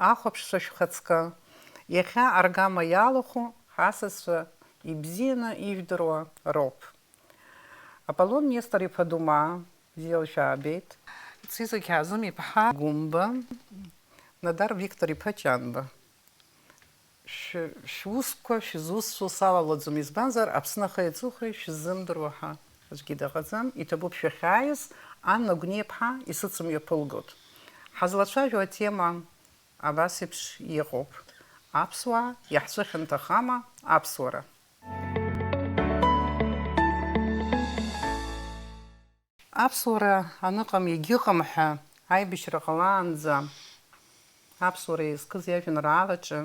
ахәаԥшцәа шәхаҵкы, иахьа аргама иалахәу ҳасасцәа ибзианы ижәдыруа роуп. Аполлон Нестор-иԥа Дума, бзиала шәаабеит, Циza Кьаазым-иԥҳа Гәымба, Нодар Виктор-иԥа Ҷанба. Шәусқәа шәызусҭцәоу салалаӡом, избанзар Аԥсны ахи-аҵыхәеи шәыззымдыруа ҳәа аӡәгьы дыҟаӡам. Иҭабуп шәахьааиз Анна Гәниа-ԥҳа исыцымҩаԥылгоит. Ҳазлацәажәо атема абас еиԥш иҟоуп. Аԥсуаа иаҳцәыхьанҭахама аԥсуара? Аԥсуара аныҟам егьыҟам ҳәа аибашьра ҟалаанӡа аԥсуара иазкыз иажәеинраалаҿы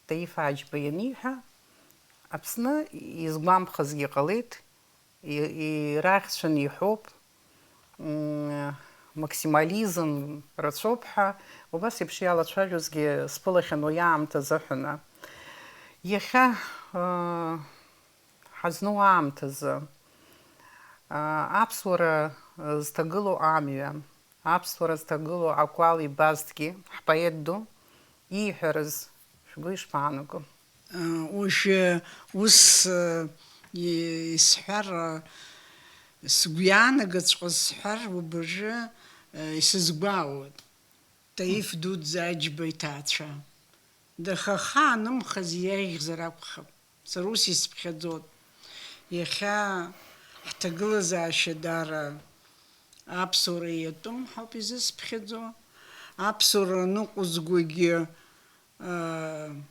Таиф Аџьба ианиҳәа, Аԥсны изгәамԥхазгьы ҟалеит, ираӷьцәаны иҳәоуп, максимализм рацәоуп ҳәа, убас еиԥш иалацәажәозгьы сԥылахьан уи аамҭа азыҳәаны. Иахьа ҳазну аамҭазы аԥсуара зҭагылоу амҩа, аԥсуара зҭагылоу акәал ибазҭгьы ҳпоет ду ииҳәарыз шәгәы ишԥаанаго? Ус исҳәар, сгәы иаанагаҵәҟьа сҳәар, убыржәы исызгәаауеит Таиф Дуӡӡа Аџьба иҭаацәа. Дахаха анымхаз иаиӷьзар акәхап. Сара ус исԥхьаӡоит. Иахьа ҳҭагылазаашьа даара аԥсуара иатәым ҳауп изысԥхьаӡо. Аԥсуара ныҟәызгогьы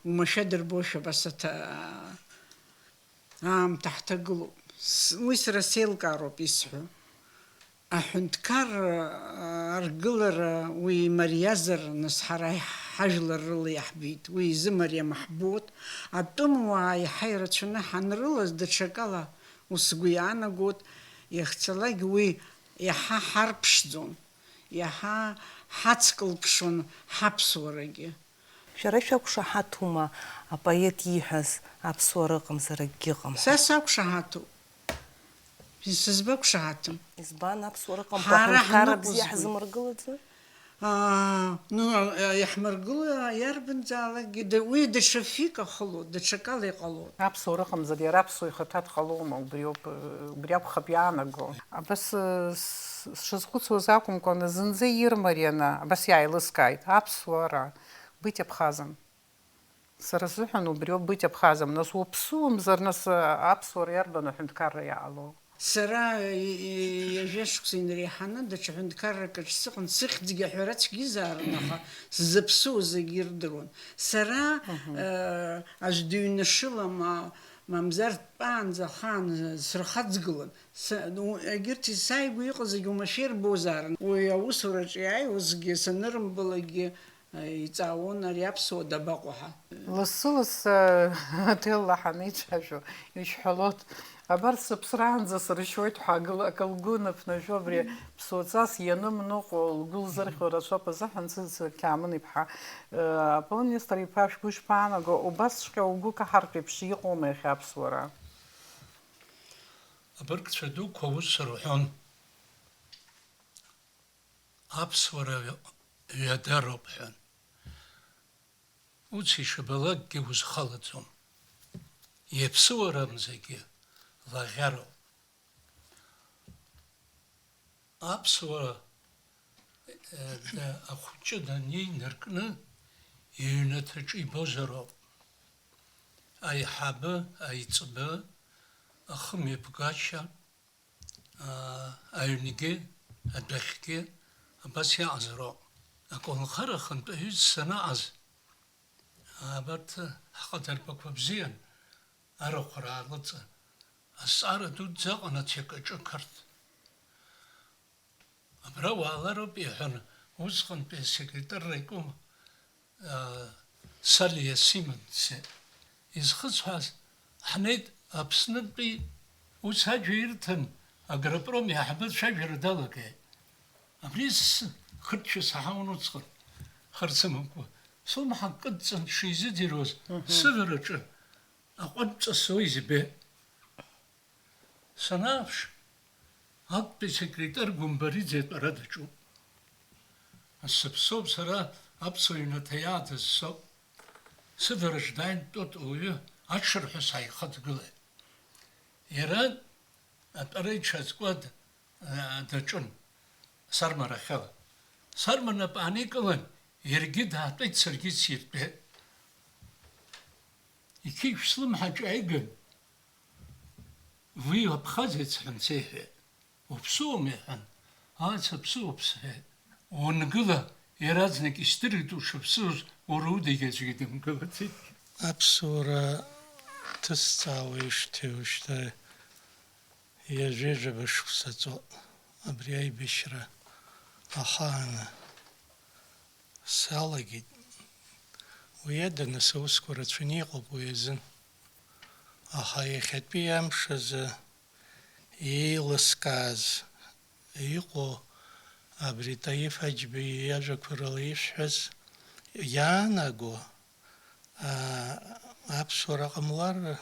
умашәа дырбошәа абас аамҭа ҳҭагылоуп. Уи сара сеилкаароуп исҳәо. Аҳәынҭқар аргылара уи имариазар, нас ҳара ҳажәлар рыла иаҳбеит. Уи изымариам ҳбоит. Атәымуаа иаҳа ирацәаны ҳанрылаз даҽакала усгәы иаанагоит, иахьцалакь уи иаҳа ҳарԥшӡон, иаҳа ҳацкылԥшон ҳаԥсуарагьы. Шәара шәақәшаҳаҭума апоет ииҳәаз аԥсуара ыҟамзар акгьы ыҟам? Са сақәшаҳаҭуп. Сызбақәшаҳаҭым. Избан аԥсуара ыҟам ҳәа аҳәынҭқарра бзиа ҳзымыргылаӡои? Иаҳмыргыло иарбанзаалакгьы, уи даҽа фик ахылоит, даҽакала иҟалоит. Аԥсуара ыҟамзар иара аԥсуа ихаҭа дҟалома, убри акәхап иаанаго. Абас сшазхәыцуаз акәымкәа, зынӡа ирмарианы абас иааилыскааит, аԥсуара быть абхазом. Сара сзыҳәан убриоуп быть абхазом. Нас уаԥсуамзар, нас аԥсуара иарбан аҳәынҭқарра иаало? Сара иажәашықәса инреиҳаны даҽа ҳәынҭқарракаҿ сыҟан, сыхьӡгьы аҳәара цәгьызаарын, аха сзыԥсуа зегьы ирдыруан. Сара аӡә дыҩнашыла мамзар дтәаанӡа ахаан сырхаҵгылан. Егьырҭ сааигәа иҟаз зегьы умашәа ирбозаарын. Уи аусураҿ иааиуазгьы санырымбалакгьы иҵаауан ари аԥсуа дабаҟоу ҳәа. Лассы-лассы ҭеллаҳаны ицәажәо ишәҳәалоит. Абар сыԥсраанӡа сыршьоит ҳәа акы лгәы наԥнажәо абри ԥсуаҵас ианымныҟәо лгәы лзырхьуа рацәоуп азыҳәан Қьаамын-иԥҳа. Аполлон Нестор-иԥа шәгәы ишԥаанаго, убасҵәҟьа угәы каҳартә еиԥш иҟоума иахьа аԥсуара? Абыргцәа дуқәа ус рҳәон, аԥсуара ҩадароуп ҳәан. Уц ишабалакгьы узхалаӡом. Иаԥсуарамзагьы лаӷьароуп. Аԥсуара ахәҷы данинаркны иҩнаҭаҿы ибозароуп. Аиҳабы, аиҵбы, ахымҩаԥгашьа, аҩнгьы, адәахьгьы абас иаҟазароуп. Аколнхара хантәы аҩыза санаҟаз, абарҭ ҳҟаҵарбақәа бзиан, арахәара аалыҵа, азҵаара дуӡӡа ыҟан ацәакаҿы қырҭ. Абра уаалароуп иҳәан, усҟантәи асекретар аикәым Салиа Симонсе изхысҳәаз, ҳнеит Аԥснытәи ус аџьа ирҭан, агропром иаҳабы цәажәара далагеит. Абри хырча саҳаун усҟан, хырцымымкәа. Слымҳа кыдҵан шизыӡырҩуаз сывараҿы аҟәантәҵа суа избеит. Санааԥш, актәи секретар Гәымбариӡе атәара даҿуп. Сыԥсоуп сара Абсолютно театр соп. Сыдырждайн тот ую атшырхы сайқат гылы. Иран атарайча склад дачун сармарахава. Сармана паникалан иргид хатайт сыргид сиртбе. İki Müslüm hacı aygın. Вы обхазец ханцехе. Упсумехан. Аца псупсе. Он гыла иразник истириту шпсуз уруди гезгидим гылати. Апсура тысцауиш тюште. Я жеже башксацо. Абриай бишра. Ахана. Салагит. Уедана соускора цуниqob уезен. Аха ехетби амшазы еилысказ иҟо абри Таиф Ҳаџьбеи иажәақәа рыла ишәҳәаз иаанаго аԥсуара ҟамлар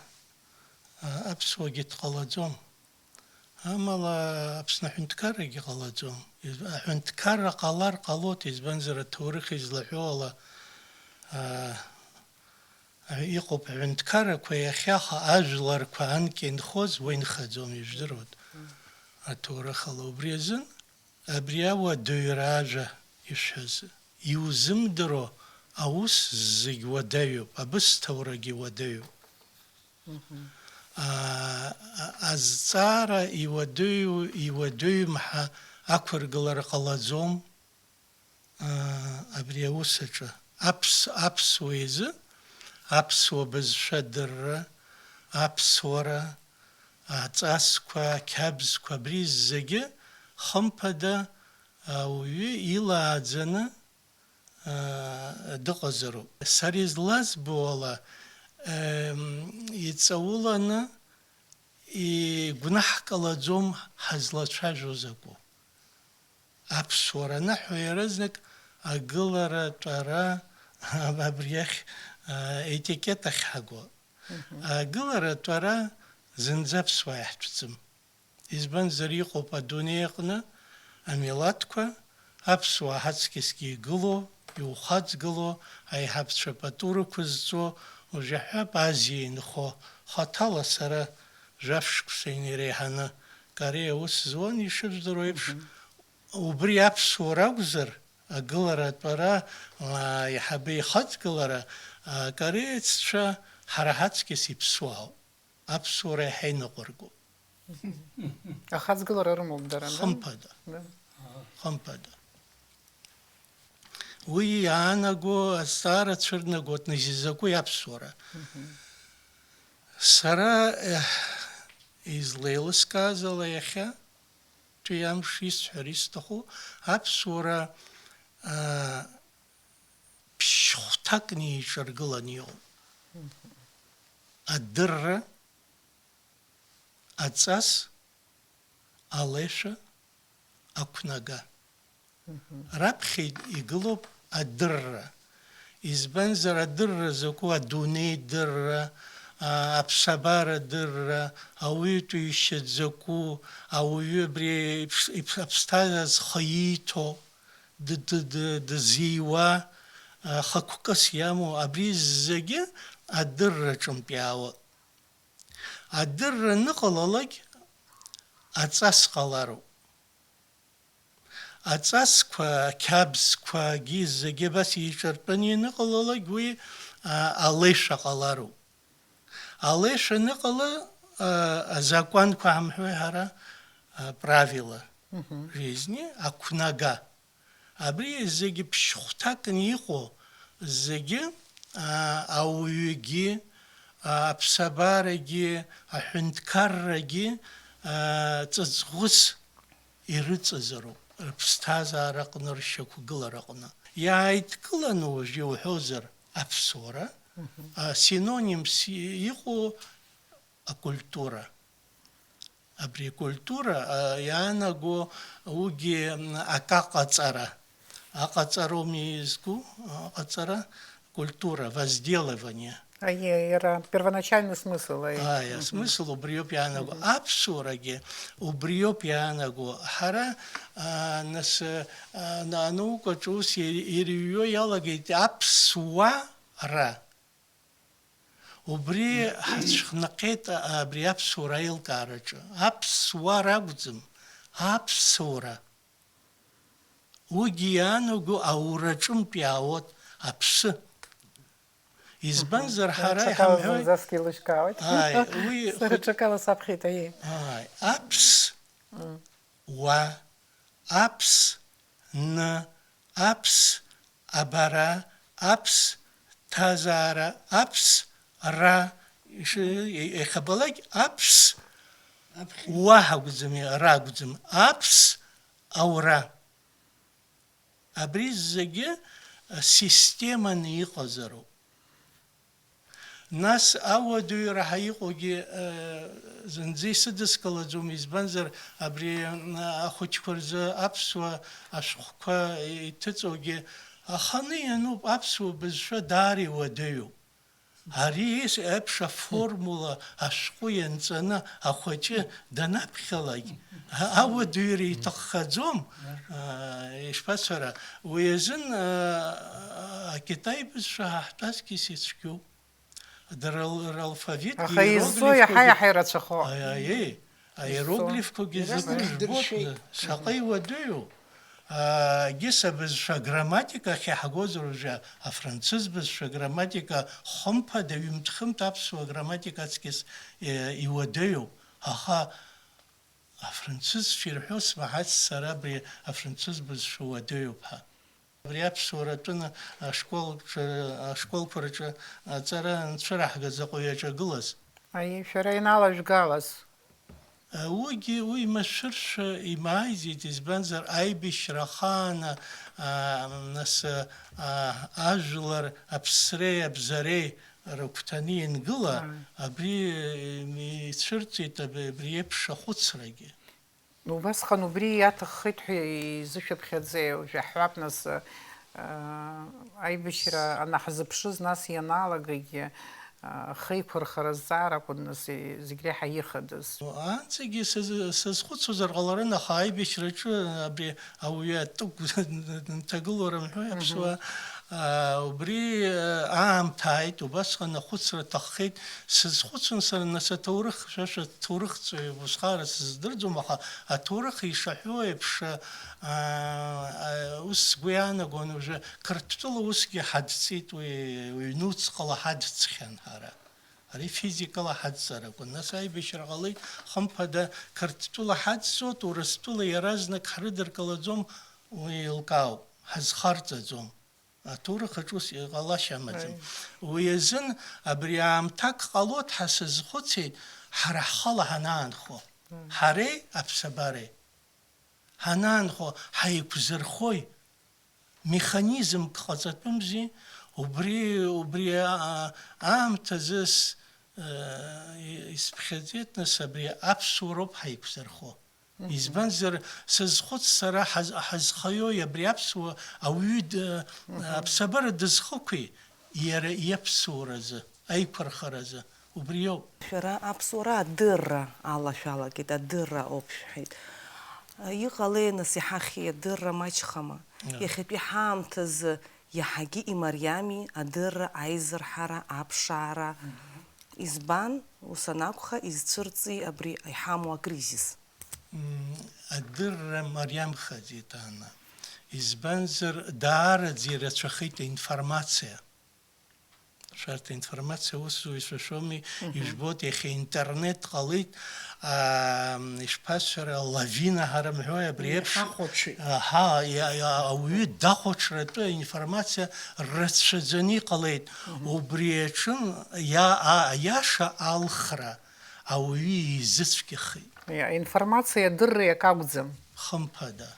аԥсуагьы дҟалаӡом. Амала Аԥсны аҳәынҭқаррагьы ҟалаӡом. Аҳәынҭқарра ҟалар ҟалоит, избанзар аҭоурых излаҳәо ала иҟоуп аҳәынҭқаррақәа иахьаха ажәларқәа анкьа инхоз уа инхаӡом ижәдыруеит аҭоурых ала. Убри азын абри ауадаҩра ажәа ишәҳәаз иузымдыро аус зегь уадаҩуп, абысҭаурагьы уадаҩуп. Азҵаара иуадаҩымҳа ақәыргылара ҟалаӡом абри аус аҿы. Аԥсуа изы аԥсуа бызшәа дырра, аԥсуара, аҵасқәа, ақьабзқәа, абри зегьы хымԥада ауаҩы илааӡаны дыҟазароуп. Сара излазбо ала иҵауланы гәнаҳ ҟалаӡом ҳазлацәажәо закәу. Аԥсуара анаҳәо иаразнак агылара, атәара, абри ахь етикет ахь ҳагәо. Агылара, атәара зынӡа аԥсуаа иаҳтәӡам. Избанзар иҟоуп адунеи аҟны амилаҭқәа аԥсуаа ҳаҵкьысгьы игыло, иухаҵгыло, аиҳабацәа пату рықәызҵо, ужәаҳәап Азиа инхо. Хаҭала сара жәаф-шықәса иреиҳаны Кореиа аус зуан, ишыжәдыруа еиԥш, убри аԥсуара акәзар, агылара, атәара, аиҳабы ихаҵгылара, акорееццәа ҳара ҳаҵкьыс иԥсуаауп. Аԥсуара иаҳа иныҟәыргоуп. Ахаҵгылара рымоуп дара. Хымԥада. Хымԥада. Уи иаанаго, азҵаара цәырнагоит назизакәи аԥсуара. Сара излеилыскааз ала иахьа ҿиамш исҳәар исҭаху аԥсуара ԥшьхәҭакны иҿаргыланы иҟоуп. Адырра, аҵас, алеша, ақәнага. Раԥхьа игылоуп адырра. Избанзар адырра закәу адунеи дырра, аԥсабара дырра, ауаҩытәыҩшьа дзакәу, ауаҩы абри аԥсҭазаара зхы ииҭо, дызиуа, хықәкыс иамоу, абри зегьы адырра ҿымҭ иаауеит. Адырра аныҟалалак аҵас ҟалароуп. Аҵасқәа, ақьабзқәагьы зегьы абас иҿартәаны ианыҟалалак уи алеша ҟалароуп. Алеша аныҟала азакәанқәа ҳамҳәои ҳара правила жизни, ақәнага. Абри зегьы ԥшьхәҭакны иҟоу зегьы ауаҩгьы, аԥсабарагьы, аҳәынҭқаррагьы ҵаҵӷәыс ирыҵазароуп рыԥсҭазаара аҟны, ршьақәгылара аҟны. Иааидкыланы уажәы иуҳәозар аԥсуара, синонимс иҟоу акультура. Абри акультура иаанаго уигьы акаҟаҵара. Аҟаҵароуми изку, аҟаҵара культура, возделывание. Era первоначальный смысл. Смысл убриоп янаго. Абсураги убриоп янаго. Хара нас на наука чус ирио ялагит абсуара. Убри хачнакет абри абсура илкарачо. Абсуара гудзм. Абсура. Угиянугу аурачум пиаот апс. Избан зархара хамхой. Чакала сапхита и. Апс. Ва. Апс. Н. Апс. Абара. Апс. Тазара. Апс. Ра. Ехабалак. Апс. Уахагузми. Рагузм. Апс. Аура. Абриззаге система не иҟазароуп. Нас ауадаҩ раҳа иҟоугьы зынӡа исыдыскылаӡом, избанзар абри ахәыҷқәа рзы аԥсуа ашәҟәқәа иҭыҵуагьы аханы иануп, аԥсуа бызшәа даара иуадаҩуп. Ари еиԥш аформула ашәҟәы ианҵаны ахәыҷы данаԥхьалак ауадаҩра иҭаххаӡом, ишԥацәара, уи азын акитай бызшәа ҳаҳтәазгьы ицәгьоуп. Алфавит аероглифқәагьы зыгәыржбоит, шаҟа иуадаҩуп. Гьыса бызшәа грамматика ахьиаҳагозар уажәы афранцыз бызшәа грамматика хымԥада ҩымҭ-хымҭ аԥсуа грамматика аҵкьыс иуадаҩуп. Аха афранцызцәа ирҳәо смаҳац сара абри афранцыз бызшәа уадаҩуп ҳәа. Абри аԥсуара атәын ашколқәа рҿы аҵара анцәыраҳгаз заҟаҩ иаҿагылаз. Шәара иналажәгалаз. Уи машәыршәа имааизеит, избанзар аибашьра ахаана нас ажәлар аԥсреи абзареи рыгәҭаны иангыла, абри ицәырҵит абри еиԥш ахәыцрагьы. Убасҟан убри иаҭаххеит ҳәа изышәаԥхьаӡеи, жәаҳәап нас аибашьра анаҳзыԥшыз нас ианалагагьы хеиқәырхара зҵаара акәын нас зегь реиҳа ихадаз. Анцагьы сазхәыцуазар ҟаларын, аха аибашьраҿы абри ауаҩы атыгә нҭагылоура мҳәои аԥсуаа, убри аамҭа ааит, убасҟан ахәыцра аҭаххеит. Сызхәыцуан сара нас аҭоурых, шәа ҭоурыхҵәаҩ усҟара сыздырӡом, аха аҭоурых ишаҳәо еиԥш ус сгәы иаанагон, уажәы Қырҭтәыла усгьы ҳадҵит, уи нуцҟала ҳадҵхьан ҳара. Ари физикала ҳадҵарақәан. Нас аибашьра ҟалеит, хымԥада Қырҭтәыла ҳадҵоит, Урыстәыла иаразнак ҳрыдыркылаӡом, уи еилкаауп, ҳазхарҵаӡом. Аҭоурыхаҿ ус иҟалашьа амаӡам. Уи азын абри аамҭак ҟалоит ҳәа сазхәыцит, ҳара ҳхала ҳанаанхо, ҳареи аԥсабареи ҳанаанхо, ҳаиқәзырхои, механизмк ҟаҵатәымзи, убри аамҭазы исԥхьаӡеит, нас абри аԥсуароуп ҳаиқәзырхо. Избанзар сызхәыц сара ҳазхаҩои абри аԥсуа ауаҩы аԥсабара дызхықәи иара иаԥсуаразы, аиқәырхаразы, убриоуп. Шәара аԥсуара адырра алашәалагеит, адырра ауп шәҳәеит. Иҟалеи нас иҳахьи адырра маҷхама. Иахьатәи ҳаамҭазы иаҳагьы имариами адырра, аизырҳара, аԥшаара. Избан, ус анакәха, изцәырҵи абри иҳамоу акризис? Адырра мариамхаӡеит ана. Избанзар даараӡа ирацәахеит аинформациа. Шарҭ аинформациа усу ишәашәоми, ижәбоит, иахьа интернет ҟалеит, ишԥасҳәара, лавина ҳара мҳәои, абри еиԥш ауаҩы дахәаҽратәы аинформациа рацәаӡаны иҟалеит. Убри аҿын аиаша алхра ауаҩы изыцәгьахеит. Информациа дырра иакакәӡам. Хымԥада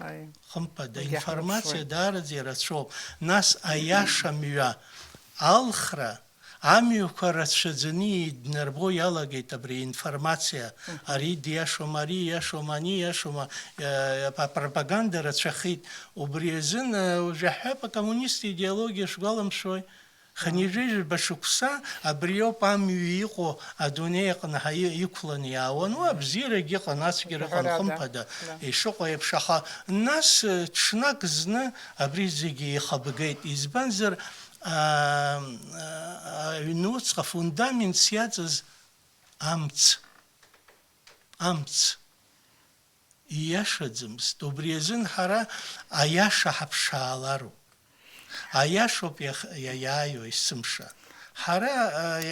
информациа даараӡа ирацәоуп. Нас аиаша мҩа алхра амҩақәа рацәаӡаны иднарбо иалагеит абри информациа. Ари диашома, ари иашома, ани иашома, апропаганда рацәахеит. Убри азын ужәаҳәап акоммунист идеологиа шәгәаламшәои, Ханижиж башукса абриоп амюиқо адунеиқна иқлан яон абзираги қанасгира қанхампада ишоқо епшаха нас чнак зна абризиги хабгейт избанзер нуцқа фундамент сиацыз амц иашаӡамыз убриазын ҳара аиаша ҳаԥшаалару аиашоуп иааиуа есымша ҳара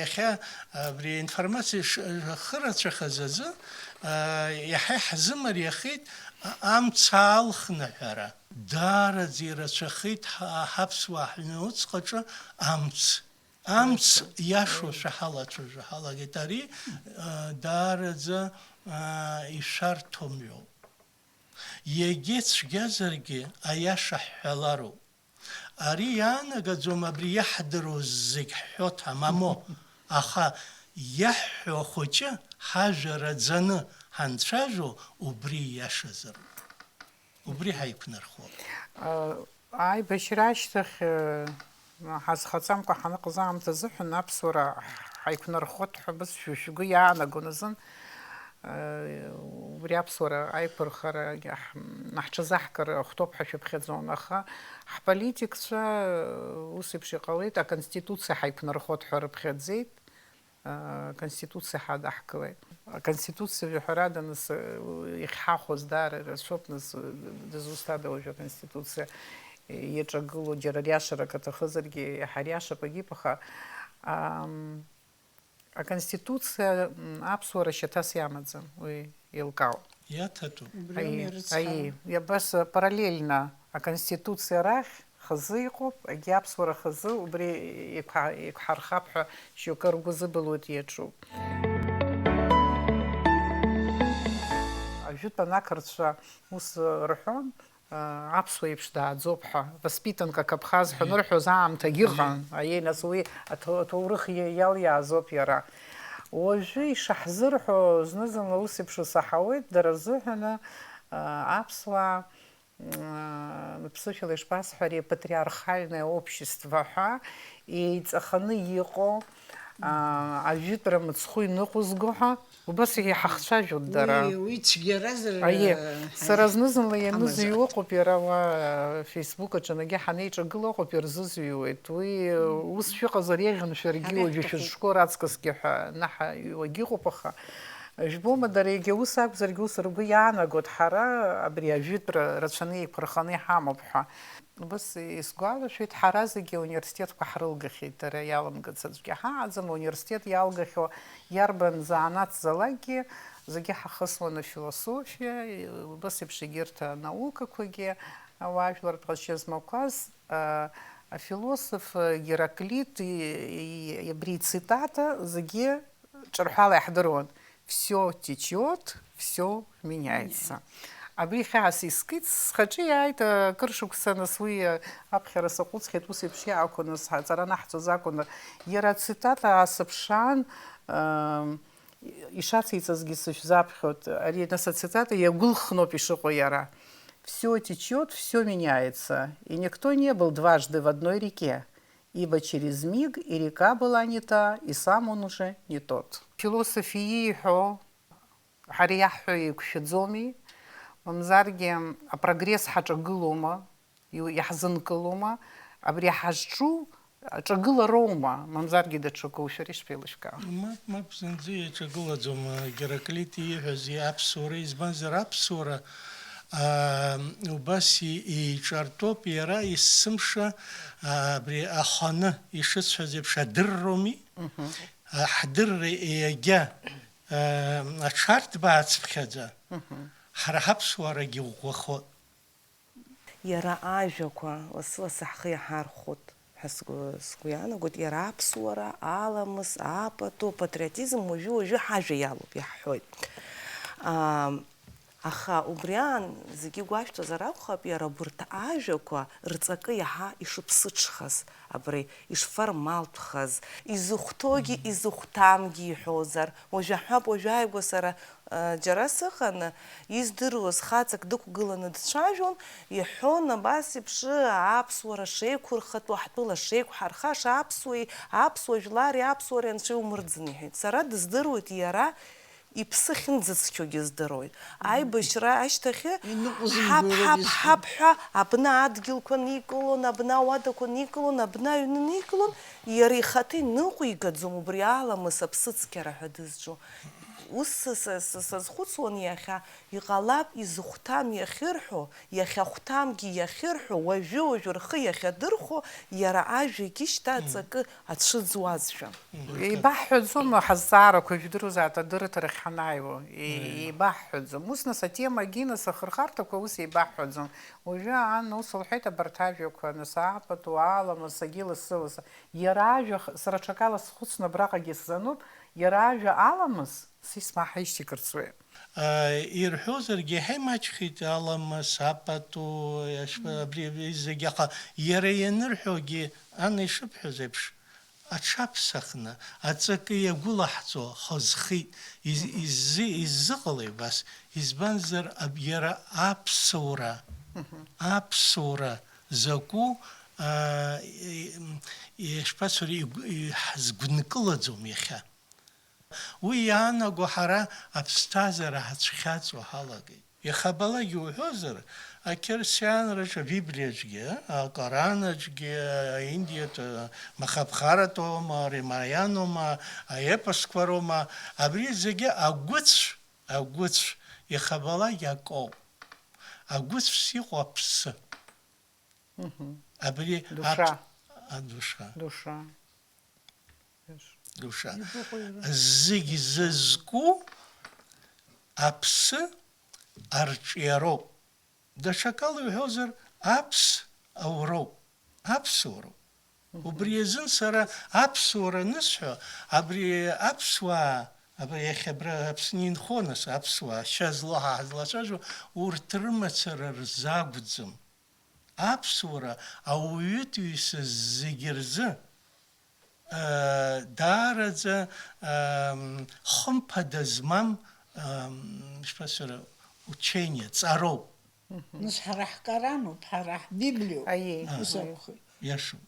иахьа абри информациа хырацәахаз азы иаҳа иҳзымариахеит амца алхныҳәара даараӡа ирацәахеит ҳаԥсуаа ҳныуцҟаҿы амц иашоушәа ҳалацәажәо ҳалагеит ари даараӡа ишәарҭоу мҩоуп Иагьы цәгьазаргьы аиаша ҳҳәалароуп. Ари иаанагаӡом абри иаҳдыруа зегь ҳҳәоҭа мамо, аха иаҳҳәо ахәыҷы ҳажәа раӡаны ҳанцәажәо убри иашазароуп. Убри ҳаиқәнархоит. Аибашьра ашьҭахь ҳазхаҵамкәа ҳаныҟаз аамҭа азыҳәан аԥсуара ҳаиқәнархоит ҳәа бызшәа шәгәы иаанагон азын убри аԥсуара аиқәырхара наҳҽазаҳкыр хәҭоуп ҳәа шәыԥхьаӡон, аха ҳполитикцәа ус еиԥш иҟалеит, аконституциа ҳаиқәнархоит ҳәа рыԥхьаӡеит, аконституциа ҳадаҳкылеит. Аконституциа ҳәарада нас иахьҳахәоз даара рацәоуп, нас дызусҭада уажәы аконституциа иаҿагыло џьара риашарак аҭахызаргьы иаҳа риашап агьип, аха аконституциа аԥсуара шьаҭас иамаӡам, уи еилкаауп. Иаҭатәуп. Абас параллельно аконституциа рахь хазы иҟоуп, агьи аԥсуара хазы убри иқәҳархап ҳәа шьоукы ргәы зыбылуеит иаҿуп. Ажәытәан ақырҭцәа ус рҳәон, аԥсуа еиԥш дааӡоуп ҳәа, воспитанка каԥхаз ҳәа нырҳәоз аамҭагьы ыҟан, аиеи нас уи аҭоурых иалиаазоуп иара. Уажәы ишаҳзырҳәо зны-зынла ус еиԥш исаҳауеит, дара рзыҳәаны аԥсуаа ԥсышәала ишԥасҳәари патриархальное общество ҳәа еиҵаханы иҟоу ажәытәра мыцхәы иныҟәызго ҳәа убас иҳахцәажәоит дара. Уи цәгьаразар Сара зны-зынла ианызыҩуа ыҟоуп, иара уа фейсбук аҿы ҳанеиҿагыла ыҟоуп, ирзызыҩуеит. Уи ус шәыҟазар еиӷьын шәаргьы уажәы шәызҿқәо раҵкысгьы ҳәа наҳаҩуагьы ыҟоуп, аха жәбома дара егьа ус акәзаргьы ус ргәы иаанагоит ҳара абри ажәытәра рацәаны еиқәырханы иҳамоуп ҳәа. Убас исгәалашәоит, ҳара зегьы ауниверситетқәа ҳрылгахьеит, дара иаламгац аӡәгьы ҳааӡам, ауниверситет иалгахьоу иарбан заанаҭ залакгьы зегьы ҳахысуан афилософиа, убас еиԥш егьырҭ анаукақәагьы, ауаажәлартә ҟазшьа змақәаз афилософ Гераклит абри ицитата зегьы ҿырҳәала иаҳдыруан. Все течет, все меняется. Абри хьаас искит, схаҿы иааит акыр шықәса, нас уи аԥхьара саҟәыҵхьеит, ус еиԥш иаақәа, нас ҳаҵара наҳҵоз акәын, иара ацитата аасыԥшаан, ишациҵазгьы сышәзаԥхьоит, ари нас ацитата иагәылхноуп ишыҟоу иара. Все течет, все меняется, и никто не был дважды в одной реке, ибо через миг и река была не та, и сам он уже не тот. Философи ииҳәо, ҳара иаҳҳәо еиқәшәаӡоми, мамзаргьы апрогресс ҳаҿагылома, иаҳзынкылома, абри ҳазҿу аҿагылароума, мамзаргьы даҽакоу, шәара ишԥеилышәкаау? Мап зынӡа иаҿагылаӡом Гераклит ииҳәаз аԥсуара, избанзар аԥсуара убас иҿартәоуп иара есымша абри аханы ишыцәҳәаз еиԥш адырроуми, ҳдырра егьа аҽарҭбаацыԥхьаӡа ҳара ҳаԥсуарагьы ӷәӷәахоит. Иара ажәақәа лассы-лассы ҳхы иаҳархәоит ҳәа сгәы иаанагоит, иара аԥсуара, аламыс, апату, патриотизм уажәы-уажәы ҳажәа иалоуп, иаҳҳәоит. Аха убри аан зегьы гәашәҭозар акәхап, иара абырҭ ажәақәа рҵакы иаҳа ишыԥсыҽхаз, абри ишформалтәхаз, изыхәҭоугьы изыхәҭамгьы иҳәозар, уажәы аҳәап, уажәы ааигәа сара џьара сыҟан, издыруаз хаҵак дықәгыланы дцәажәон, иҳәон абас еиԥш аԥсуара шеиқәырхатәу, ҳтәыла шеиқәҳархаша, аԥсуа жәлари аԥсуареи анцәа иумырӡын иҳәеит. Сара дыздыруеит иара иԥсы ахьынӡацқьогьы здыруеит. Аибашьра ашьҭахьы ҳаԥ ҳәа абна адгьылқәа никылон, абна ауадақәа никылон, абна аҩны никылон, иара ихаҭа иныҟәигаӡом убри аламыс аԥсыцқьара ҳәа дызҿу. Ус сазхәыцуан иахьа, иҟалап изыхәҭам иахьырҳәо, иахьахәҭамгьы иахьырҳәо, уажәы рхы иахьадырхәо, иара ажәагьы шьҭа аҵакы ацәыӡуазшәа. Еибаҳҳәаӡом ҳазҵаарақәа жәдыруазааит адырраҭарахь ҳанааиуа. Еибаҳҳәаӡом. Ус нас атемагьы нас ахырхарҭақәа ус еибаҳҳәаӡом. Уажәы ан ус лҳәеит абарҭ ажәақәа, нас аапату, аламыс, агьы лассы-лассы. Иара ажәа, сара ҽакала схәыцны абраҟагьы сзануп, иара ажәа аламыс сисмаҳа ишьҭикырцуеит. Ирҳәозаргьы ҳаимаҷхеит аламыс, апату, абри зегьы, аха иара ианырҳәогьы ана ишыбҳәоз еиԥш аҽаԥсахны, аҵакы иагәылаҳҵо ҳазхит, иззыҟалеи убас, избанзар иара аԥсуара закәу ишԥасҳәари ҳзгәынкылаӡом иахьа. Уи иаанаго ҳара аԥсҭазаара ҳацәхьаҵуа ҳалагеит. Иахабалагьы уҳәозар, ақьырсианраҿы, абиблиаҿгьы, акоранаҿгьы, аиндиатә махабхаратоума, рамаианоума, аепосқәа роума, абри зегьы агәыцә иахабалагьы акоуп. Агәыцәс иҟоу аԥсы. Абри душа. Зегьы зызку аԥсы арҿиароуп. Даҽакала иҳәозар, аԥс ауроуп, аԥсуароуп. Убри азын сара аԥсуара анысҳәо, абри аԥсуаа, иахьа Аԥсны инхо нас аԥсуаа, ашьа злоу ҳазлацәажәо, урҭ рымацара рзагәӡам. Аԥсуара ауаҩытәыҩса зегьы рзы даараӡа хымԥада змам учение, ҵароуп. Нас ҳара ҳкораноуп, ҳара ҳбиблиоуп. Иашоуп.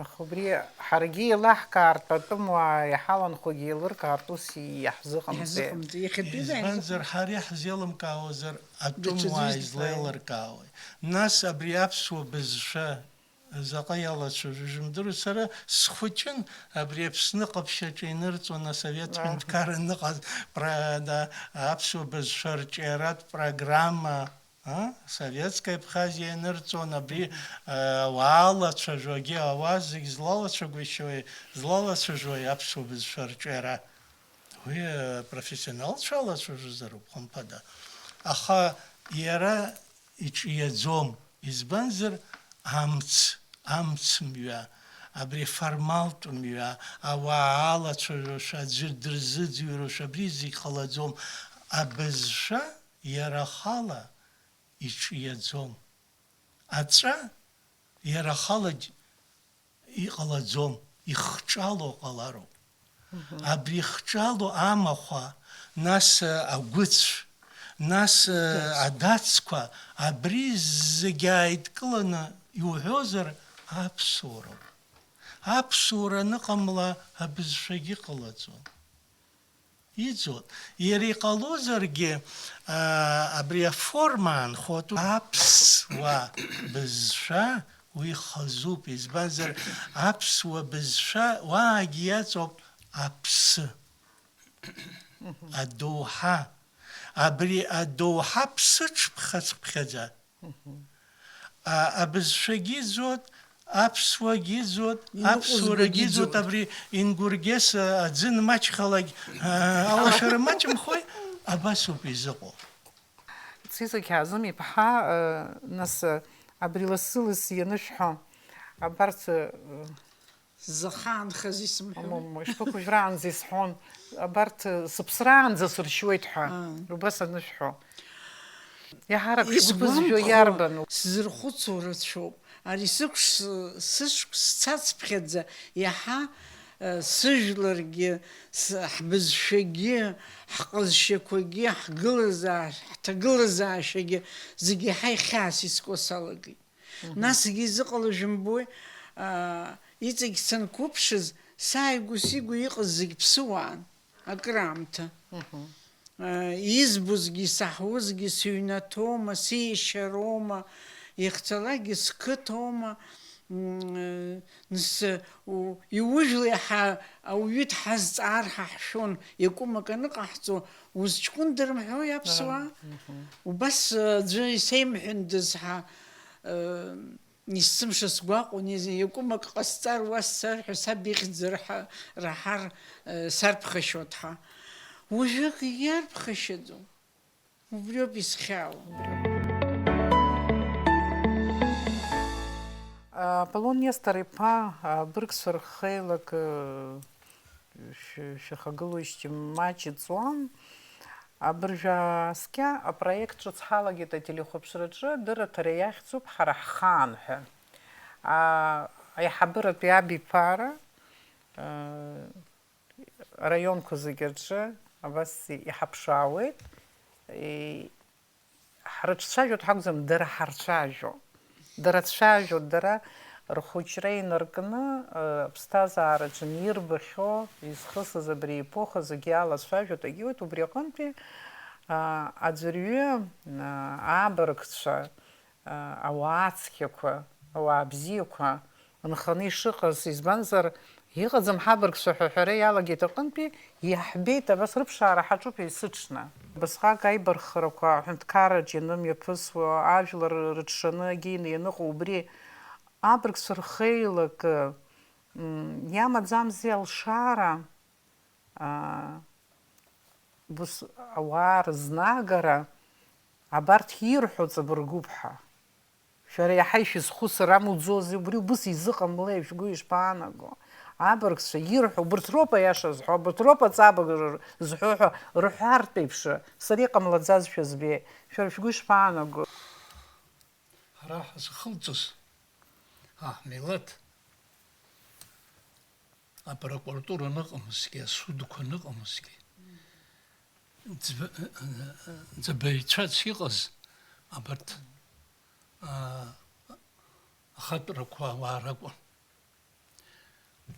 Аха убри ҳаргьы еилаҳкаартә атәымуаа иҳаланхогьы еилыркаартә ус иаҳзыҟамҵеит. Избанзар ҳара иаҳзеилымкаауазар атәымуаа излеилыркаауеи. Нас абри аԥсуа бызшәа заҟа иалацәажәо ижымдыруа, сара схәыҷын абри Аԥсны ҟаԥшьаҿы инырҵуан асовет ҳәынҭқар аныҟаз аԥсуа бызшәа рҿиаратә программа, советская Абхазиа инырҵуан, абри уаалацәажәогьы ауаа зегьы злалацәажәои аԥсуа бызшәа рҿиара. Уи профессионалцәа алацәажәозароуп хымԥада. Аха иара иҿиаӡом. Избанзар амцмҩа, абри формалтә мҩа, ауаа алацәажәошәа, аӡәыр дырзыӡырҩрошәа, абри зегьы ҟалаӡом. Абызшәа иара ахала иҿиаӡом. Аҵәа иара ахала иҟалаӡом, ихҿало ҟалароуп. Абри ихҿало амахәа, нас агәыцә, нас адацқәа, абри зегьы ааидкыланы иуҳәозар аԥсуароуп. Аԥсуара аныҟамла абызшәагьы ҟалаӡом. Иӡуан. Иара иҟалозаргьы абри аформа анхоитәу аԥсуа бызшәа уи хазуп. Избанзар аԥсуа бызшәа уаагьы иаҵоуп аԥсы, адоуҳа. Абри адоуҳа ԥсыҽԥхьаӡа. Абызшәагьы иӡуеит, аԥсуагьы иӡуеит, аԥсуарагьы иӡуеит, абри ингургьес аӡын маҷхалагь алашара маҷымхои, абасоуп изыҟоу. Цица Кьаазым-иԥҳа, нас абри лассы-лассы ианышәҳәо, абарҭ захаанхаз исымҳәо. Ишԥықәыжәраанӡа исҳәон, абарҭ сыԥсраанӡа сыршьуеит ҳәа, убас анышәҳәо. Иаҳарак шәгәы иарбан? Сзырхәыцуа рацәоуп. Ари сышықәс цацԥхьаӡа иаҳа сыжәларгьы, ҳбызшәагьы, ҳҟазшьақәагьы, ҳҭагылазаашьагьы зегьы иаҳа ихьаас искәо салагеит. Насгьы изыҟало жәымбои, иҵегь санқәыԥшыз, сааигәа-сигәа иҟаз зегь ԥсуаан, акраамҭа. Избозгьы, исаҳуазгьы сыҩнаҭоума, сеишьароума, ихцалакгьы сқыҭоума, иужәла иаҳа ауаҩы дҳазҵаар ҳаҳшәон, иакәымак аныҟаҳҵо, узҷкәындырымҳәои аԥсуаа? Убас аӡәы исеимҳәындаз исымша сгәаҟуан, иакәымак ҟасҵар уасцар ҳәа саб ихьӡ раҳар сарԥхашьот ҳа. Уажәык иарԥхашьаӡом. Убриоуп исхьаау. Аполлон Нестор иԥа абыргцәа рхеилак шәахагылоижьҭеи маҷ иҵуан. Абыржәы аскьа апроект ҿыц ҳалагеит ателехәаԥшраҿы, дырраҭара иахьӡуп ҳара ҳхаан ҳәа. Аиҳабыратәи абиԥара араионқәа зегьы рҿы абас иҳаԥшаауеит. Ҳрыҿцәажәоит ҳакәӡам, дара ҳарцәажәо. Дара цәажәоит, дара рхәыҷра инаркны аԥсҭазаараҿы ирбахьоу, изхысыз абри епоха зегьы алацәажәоит, агьоит. Убри аҟынтәи аӡәырҩы абыргцәа, ауаа ацқьақәа, ауаа бзиақәа нханы ишыҟаз, избанзар иҟаӡам ҳабыргцәа ҳәа аҳәара иалагеит аҟынтәи, иаҳбеит, абас рыԥшаара ҳаҿуп есыҽны. Басҟак аибархарақәа аҳәынҭқарраҿ ианымҩаԥысуа, ажәлар рыҽшаны агьины ианыҟоу, убри абыргцәа рхеилак иамаӡамзи алшара, ауаа рызнагара, абарҭ ирҳәо ҵабыргуп ҳәа. Шәара иаҳа ишәызхәыцыр амуӡози, убри убыс изыҟамлеи, шәгәы ишԥаанаго? Абыргцәа ирҳәо, убырҭ роуп аиаша зҳәо, убырҭ роуп аҵабырг зҳәо ҳәа рҳәартә еиԥш, сара иҟамлаӡазшәа збеит. Шәара шәгәы ишԥаанаго? Ҳара ҳзхылҵыз ҳмилаҭ апрокуратура ныҟамызгьы, асудқәа ныҟамызгьы, ӡбаҩцәац иҟаз абарҭ ахатәрақәа ауаа ракәын.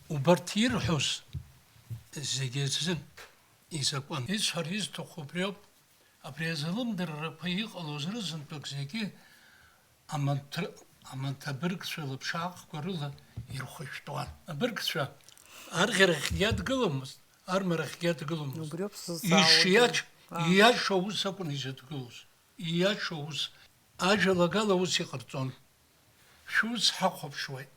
Убарҭ ирҳәоз зегьы азын изакәын. Исҳәар изҭаху убри ауп, абри азалымдаррақәа иҟалоз рызынтәык зегьы аманҭ абыргцәа лыԥшаахқәа рыла ирхәышәтәуан. Абыргцәа арӷьарахьгьы иадгыламызт, армарахьгьы иадгыламызт. Ииашоу ус акәын изыдгылоз. Ииашоу ус. Ажәалагала ус иҟарҵон. Шәус ҳахәаԥшуеит.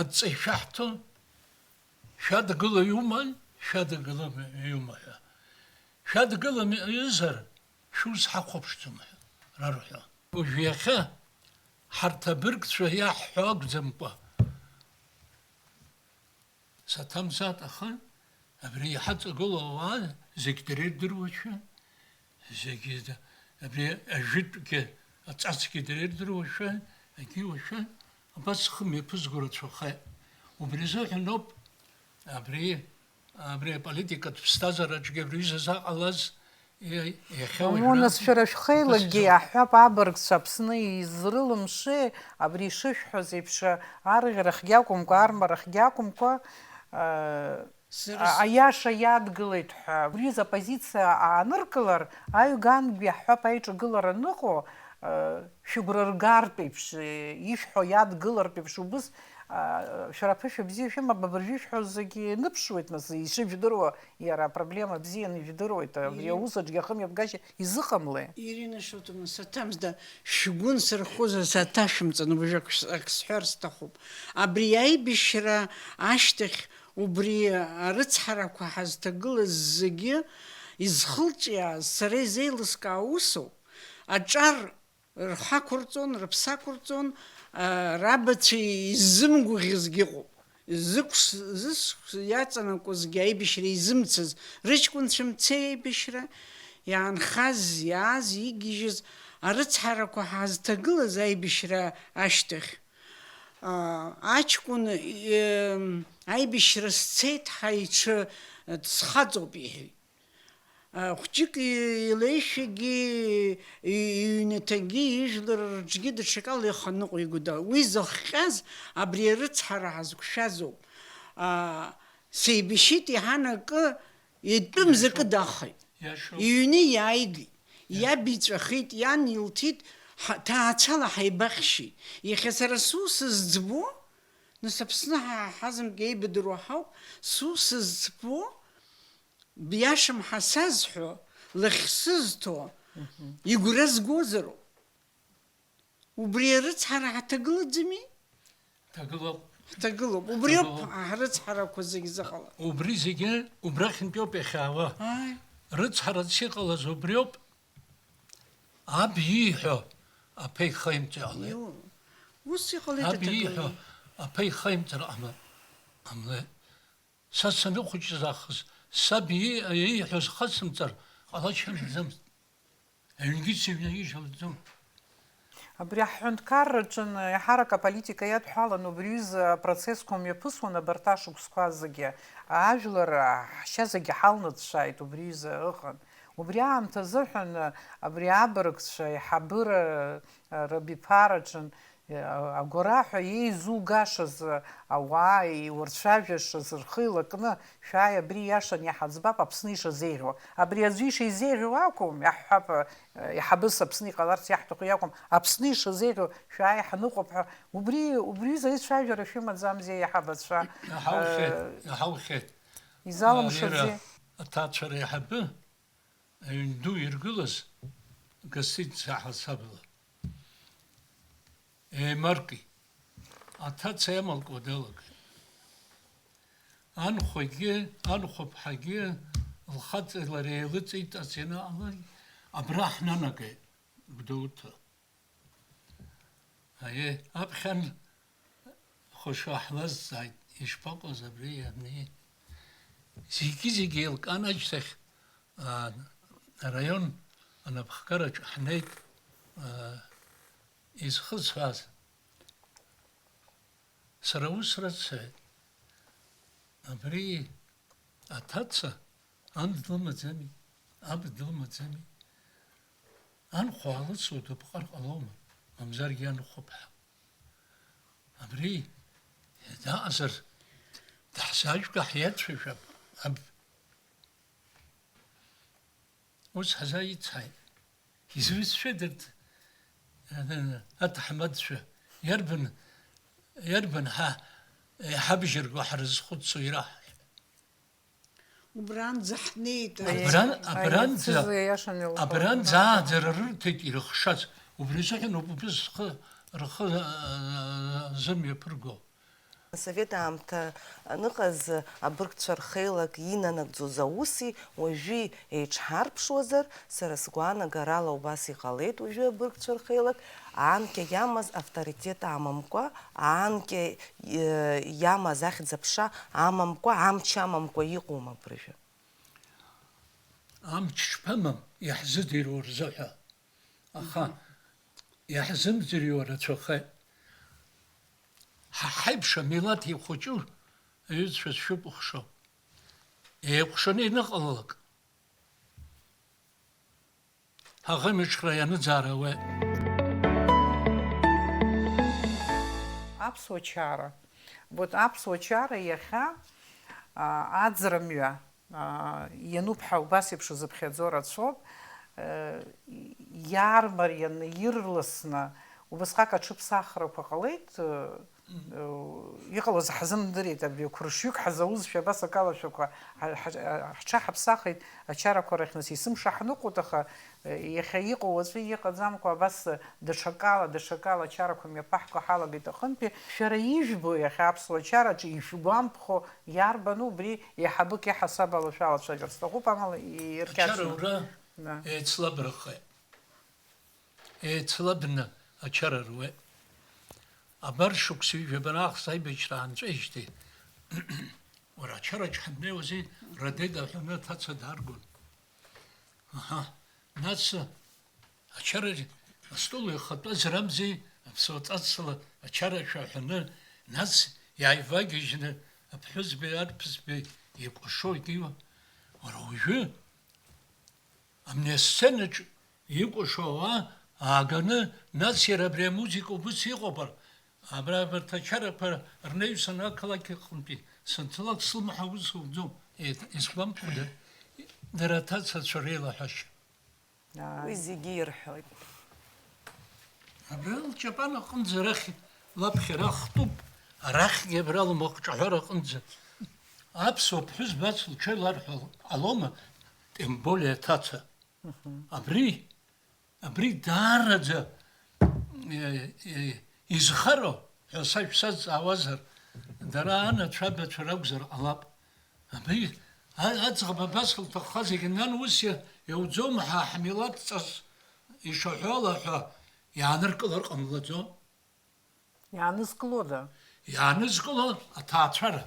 Адҵа ишәаҳҭон, шәадгыла иуман, шәадгылам иума ҳәа. Шәадгылам иозар, шәус ҳахәаԥшӡом ҳәа рарҳәон. Уажәы иахьа ҳарҭ абыргцәа иаҳҳәо акәӡамкәа, саҭамзаат аха абри иҳаҵагылоу ауаа зегь дара ирдыруашәа, зегьы абри ажәытәгьы аҵацгьы дара ирдыруашәа, агьиуашәа, абас хым иаԥызго рацәахеит. Убри азыҳәан ауп абри аполитикатә ԥсҭазаараҿгьы абри аҩыза заҟалаз иахьа Нас шәара шәхеилагьы аҳәап абыргцәа Аԥсны изрылымшеи, абри ишышәҳәоз еиԥш арӷьарахьгьы акәымкәа, армарахьгьы акәымкәа, аиаша иадгылеит ҳәа. Убри апозициа ааныркылар, аҩгангьы аҳәап аиҿагылара аныҟоу, шәыгәра ргартә еиԥш, ишәҳәо иадгылартә еиԥш, убыс шәара аԥышәа бзиа шәымоуп, абыржәы ишәҳәоз зегьы ныԥшуеит, нас ишыжәдыруа, иара апроблема бзианы ижәдыруеит, абри аусаҿгьы ахымҩаԥгашьа изыҟамлеи? Ирина Шотовна, саҭамзда, шәгәы нсырхозар саҭашәымҵан, уажәы ак сҳәар сҭахуп. Абри аибашьра ашьҭахь, убри арыцҳарақәа ҳазҭагылаз зегьы изхылҿиааз сара изеилыскаау усуп. Аҿар рхақәырҵон, рыԥсақәырҵон, рабацәа изымгәаӷьызгьы ыҟоуп. Иаҵанакуазгьы аибашьра изымцаз, рыҷкәынцәа мцеи аибашьра, иаанхаз, иааз, игьежьыз, арыцҳарақәа ҳазҭагылаз аибашьра ашьҭахь. Аҷкәын аибашьра сцеит ҳаиҽы дсхаҵоуп иҳәеит. Хәҷык илеишәагьы, иҩнаҭагьы, ижәлар рҿгьы даҽакала иханыҟәо игәда. Уи зыхҟьаз абри арыцҳара ҳазқәшәазоуп. Сеибашьит иаҳан акы, итәымз акы дахеит. Иҩны иааигеит, иаб иҵәахит, иан илҭит, ҭаацәала ҳаибахьшьит. Иахьа сара сус зӡбо, нас Аԥсны ҳазымтәи еибадыруа ҳауп, сус зӡбо, биашам ҳасазҳәо, лахьсызҭо, игәра згозароуп. Убри арыцҳара ҳаҭагылаӡами? ҭагылоуп. Ҳҭагылоуп. Убриоуп ҳрыцҳарақәа зегь зыҟала. Убри зегьы убрахьынтәоуп иахьаауа. Рыцҳарас иҟалаз убриоуп. Аб ииҳәо аԥа ихаимҵо иҟалеит. Ус иҟалеит Аб ииҳәо аҭагыла. аԥа ихаимҵар ҟамлеит. Са саныхәыҷыз аахыс саб ииҳәоз хасымҵар ҟалачамӡамызт. Аҩнгьы сыҩны ижьалӡом. Абри аҳҳәынҭқарраҿын иаҳарак аполитика иадҳәалан убри аҩыза апроцессқәа мҩаԥысуан абарҭ ашықәсқәа зегьы. Ажәлар ҳшьа зегьы ҳалнацәааит убри аҩыза ыҟан. Убри аамҭа азыҳәан абри абыргцәа иҳабыра рабиԥараҿын агәараҳәа еизугашаз ауаа иурцәажәашаз рхы илакны шәааи абри иашан иаҳаӡбап Аԥсны ишазеиӷьуа. Абри аӡәы ишизеиӷьу акәым, иаҳҳәап иҳабыс Аԥсны иҟаларц иаҳҭаху иакәым, Аԥсны ишазеиӷьу шәааи ҳныҟәап ҳәа. Убри заицәажәара шәымаӡамзи иаҳабацәа. Иаҳаухьеит. Изалымшаӡеи. Аҭаацәара иаҳабы аҩнду иргылаз Гасица ҳасабала. Еимарки. Аҭаца иамалкуа далагеит. Анхәаԥҳагьы лхаҵеи лареи еилыҵеиҵас абра ҳнанагеит Гәдоуҭа. Аԥхьан хәашәы ҳлазҵааит, ишԥаҟаз абри ианнеи. Зегьы еилкаан ашьҭахь араион анапхгараҿ ҳнеит изхысҳәаз. Сара ус рацәаҩит. Абри аҭаца ан длымаӡами, аб длымаӡами. Анхәа алыцуа дыԥҟар ҟалома, мамзаргьы анхәаԥҳа. Абри даҟазар даҳзаажәга ҳиацәажәап. Ус ҳзаицҳаит. Изусшәыдырт аҭаҳмадцәа иарбан ҳабжьырго ҳрызхәыцуа ираҳҳәап. Убранӡа ҳнеит. Абранӡа ааӡара рырҭеит ирыхшаз. Убри азыҳәан рхы зымҩаԥырго. Асовет аамҭа аныҟаз абыргцәа рхеилак инанагӡоз ауси уажәы еиҽҳарԥшуазар, сара сгәаанагарала убас иҟалеит уажәы абыргцәа рхеилак, аанкьа иамаз авторитет амамкәа, аанкьа иамаз ахьӡ-аԥша амамкәа, амч амамкәа иҟоума абыржәы? Амч шԥамам иаҳзыдируа рзыҳәа. Аха иаҳзымӡырҩуа рацәахеит. Ҳаиԥш амилаҭ ихәыҷу аҩызцәа шәықәыхшо. Еиҟәшаны иныҟалалак. Ҳаӷымыҽхра ианыӡаара ауеит. Аԥсуа чара. Аԥсуа чара иахьа аӡрамҩа иануп ҳәа убас еиԥш изыԥхьаӡо рацәоуп. Иаармарианы, ирласны, убасҟак аҽыԥсахрақәа ҟалеит. Иҟалаз ҳзымдырит, абри қәршҩык ҳзаузшәа абас акалашәақәа ҳҽаҳаԥсахит ачарақәа рахь, нас исымшаҳныҟәоит, аха иахьа иҟоу уаҵәы иҟаӡамкәа абас даҽакала ачарақәа мҩаԥаҳкуа ҳалагеит аҟынтәи. Шәара ижәбо иахьа аԥсуа чараҿы ишәгәамԥхо иарбану убри иаҳабык иаҳасабала шәалацәажәарц сҭахуп, амала иркьаҿны. Ачара ура еицлабрахеит. Еицлабны ачара руеит. Абар шықәса ҩбанаах саибашьра аанҵәеижьҭеи. Уара ачараҿ ҳаннеиуази Радеда ҳәаны аҭаца дааргон. Нас ачара астол ихатәаз рамзи аԥсуаҵацла ачарашәа аҳәаны, нас иааивагьежьны аԥҳәызбеи арԥызбеи еикәашо икиуа. Уара уажәы амни асценаҿ икәашо ауаа ааганы, нас иара абри амузика убыс иҟоуп. Абарҭ ачарақәа рнаҩсан ақалақь аҟнытәи санҭалак слымҳа ус уӡом. Исгәамԥхода дара аҭацацәа реилаҳәашьа. Уи зегьы ирҳәоит. Абра лҷапан аҟынӡа арахь лаԥхьа рахтәуп, арахьгьы абра лмаҟҿаҳәара аҟынӡа. Аԥсуа ԥҳәызба ацә лҽеи ларҳәо ҟалома, тем более аҭаца. Абри даараӡа изхароу ҳәа сазҵаауазар, дара анацәа абацәа ракәзар ҟалап. Абри аӡӷаб абас лҭахха зегьы нан ус иауӡом ҳмилаҭ ҵас ишаҳәала ҳәа иааныркылар ҟамлаӡом. Иаанызкылода? Иаанызкыло аҭаацәара.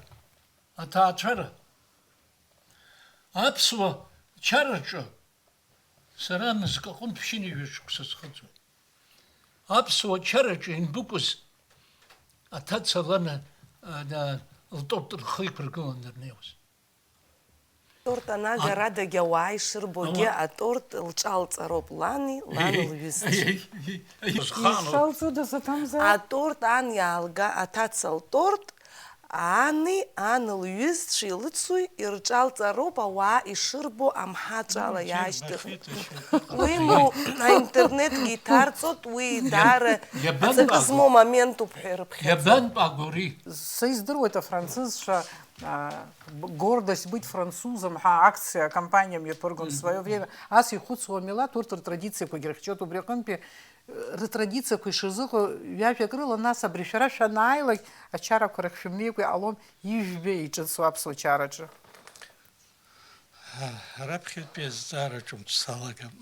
Аԥсуа чараҿы сара мызк аҟынтә ԥшьынҩажәа шықәса схыҵуеит. Аԥсуа чараҿы инбыкәыз аҭаца лана лторт рхы иқәыргыланы ирнеиуаз. Аторт анагарадагь ауаа ишырбогьы аторт лҿалҵароуп лани, лан лҩызцәеи. Ишалҵода заҭамзар? Аторт ан иаалга, аҭаца лторт, ани, ан лҩызцәеи лыцуи ирҿалҵароуп ауаа ишырбо амҳаҵәала иаашьҭыхны. Уи аинтернетгьы иҭарҵот, уи даара ҵакы змоу моментуп ҳәа ирыԥхьаӡоит. Иабантә агәри. Са издыруеит афранцызцәа гордость быть французом, акция компаниям иаԥыргон в свое время. Ас ихәыцуа амилаҭ урҭ ртрадициақәагьы ирыхьчоит убри аҟынтәи ртрадициақәа ишазыҟоу ҩажәак рыла, нас абри шәара шәанааилак ачарақәа рахь шәымнеикәа иҟалом. Ижәбеи иҿыцу аԥсуа чараҿы? Раԥхьатәи азҵаараҿы салагап.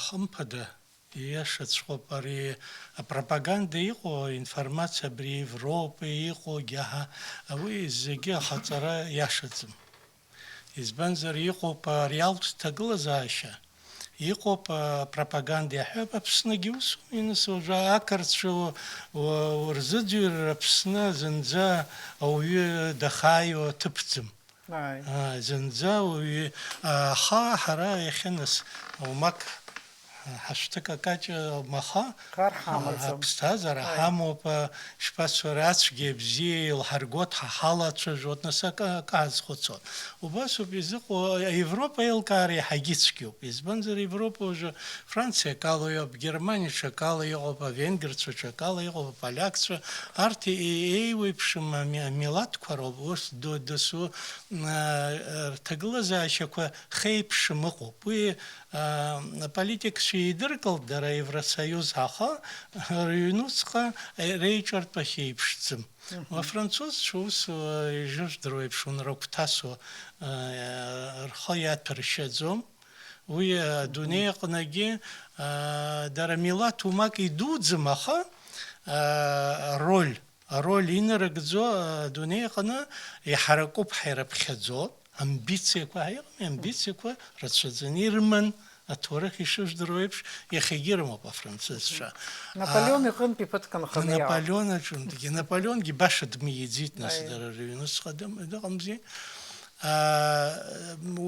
Хымԥада ииашаҵәҟьоуп ари апропаганда иҟоу, информациа абри Европа иҟоугьы уи зегьы ахаҵара иашаӡам. Избанзар иҟоуп реалтә ҭагылазаашьа, иҟоуп пропаганда иаҳәап, Аԥснагьы усуп, иныс уажәы ақырҭцәа урзыӡырҩыр Аԥсны зынӡа ауаҩы дахааиуа ҭыԥӡам. Зынӡа ауаҩы аха ҳара иахьаныс оумак ҳашәҭык акаҷ маха ԥсҭазаара ҳамоуп, ишԥацәоу ацәгьа бзиа илҳарго дҳалацәажәот, нас акы азхәыцуа. Убасоуп изыҟоу Европа еилкаара иаҳагьы цәгьоуп. Избанзар Европа уажәы Франциа акала иҟоуп, Германиа ҽакала иҟоуп, авенгрцәа ҽакала иҟоуп, аполиакцәа, арҭ еиуеиԥшым амилаҭқәа роуп, ус дасу рҭагылазаашьақәа хеиԥшым ыҟоуп. Уи аполитикцәа еидыркылт дара Евросоюз, аха рыҩнуҵҟа реиҿартәахьа еиԥшӡам. Афранцузцәа ус ижыжәдыруа еиԥш унрагәҭасуа рхы иаҭәаршьаӡом. Уи адунеи аҟнагьы дара милаҭ умак идуӡым, аха ароль инарыгӡо адунеи аҟны иҳаракуп ҳәа ирыԥхьаӡоит. амбициақәа рацәаӡаны ирыман, аҭоурых ишыжәдыруа еиԥш иахьагьы ирымоуп афранцызцәа. Наполеон иҟынтәи ԥыҭк нханы иаауп. Наполеон аҿынтәгьы, Наполеонгьы баша дмиӡит, нас дара рыҩнуҵҟа дыҟамзи.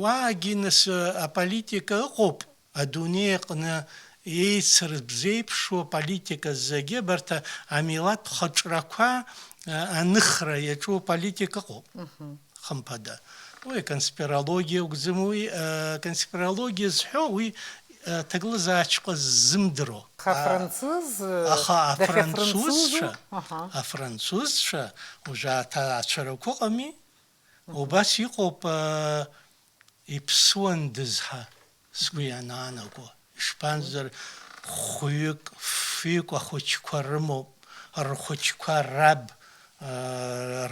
Уаагьы нас аполитика ыҟоуп адунеи аҟны еицырбзеиԥшуа аполитика зегьы, абарҭ амилаҭ хаҿрақәа аныхра иаҿу аполитика ыҟоуп, хымԥада. Уи конспирологиа угӡым, уи конспирологиа зҳәо уи ҭагылазаашьаҟа ззымдыруа. Аха афранцузцәа уажәы аҭаацәарақәа ыҟами, убас иҟоуп иԥсуандаз ҳәа сгәы ианаанаго. Ишԥанзар, фҩык ахәыҷқәа рымоуп, рхәыҷқәа раб,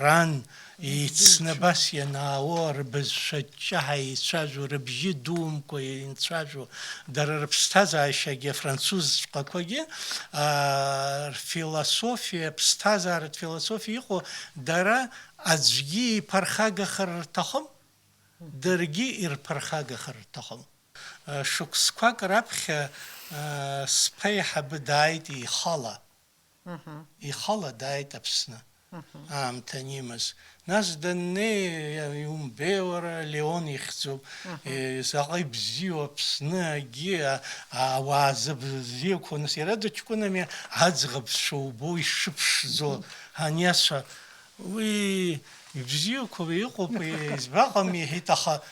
ран еицны абас ианаауа, рбызшәа ҷаҳа еицәажәо, рыбжьы думкәа еицәажәо, дара рыԥсҭазаашьагьы афранцузҵәҟьақәагьы рфилософиа, ԥсҭазааратә философиа иҟоу, дара аӡәгьы иԥырхагахар рҭахым, даргьы ирԥырхагахар рҭахым. Шықәсқәак раԥхьа сԥеиҳабы дааит ихала. Ихала дааит Аԥсны. Аамҭа анимаз. Нас даннеи иумбеи уара, Леон ихьӡуп. Заҟа ибзиоу Аԥсны агьи ауаа зыбзиақәа, нас иара дыҷкәынами аӡӷаб шубо ишыԥшӡо аниацәа. Уи ибзиақәа иҟоуп, избаҟам иҳәеит, аха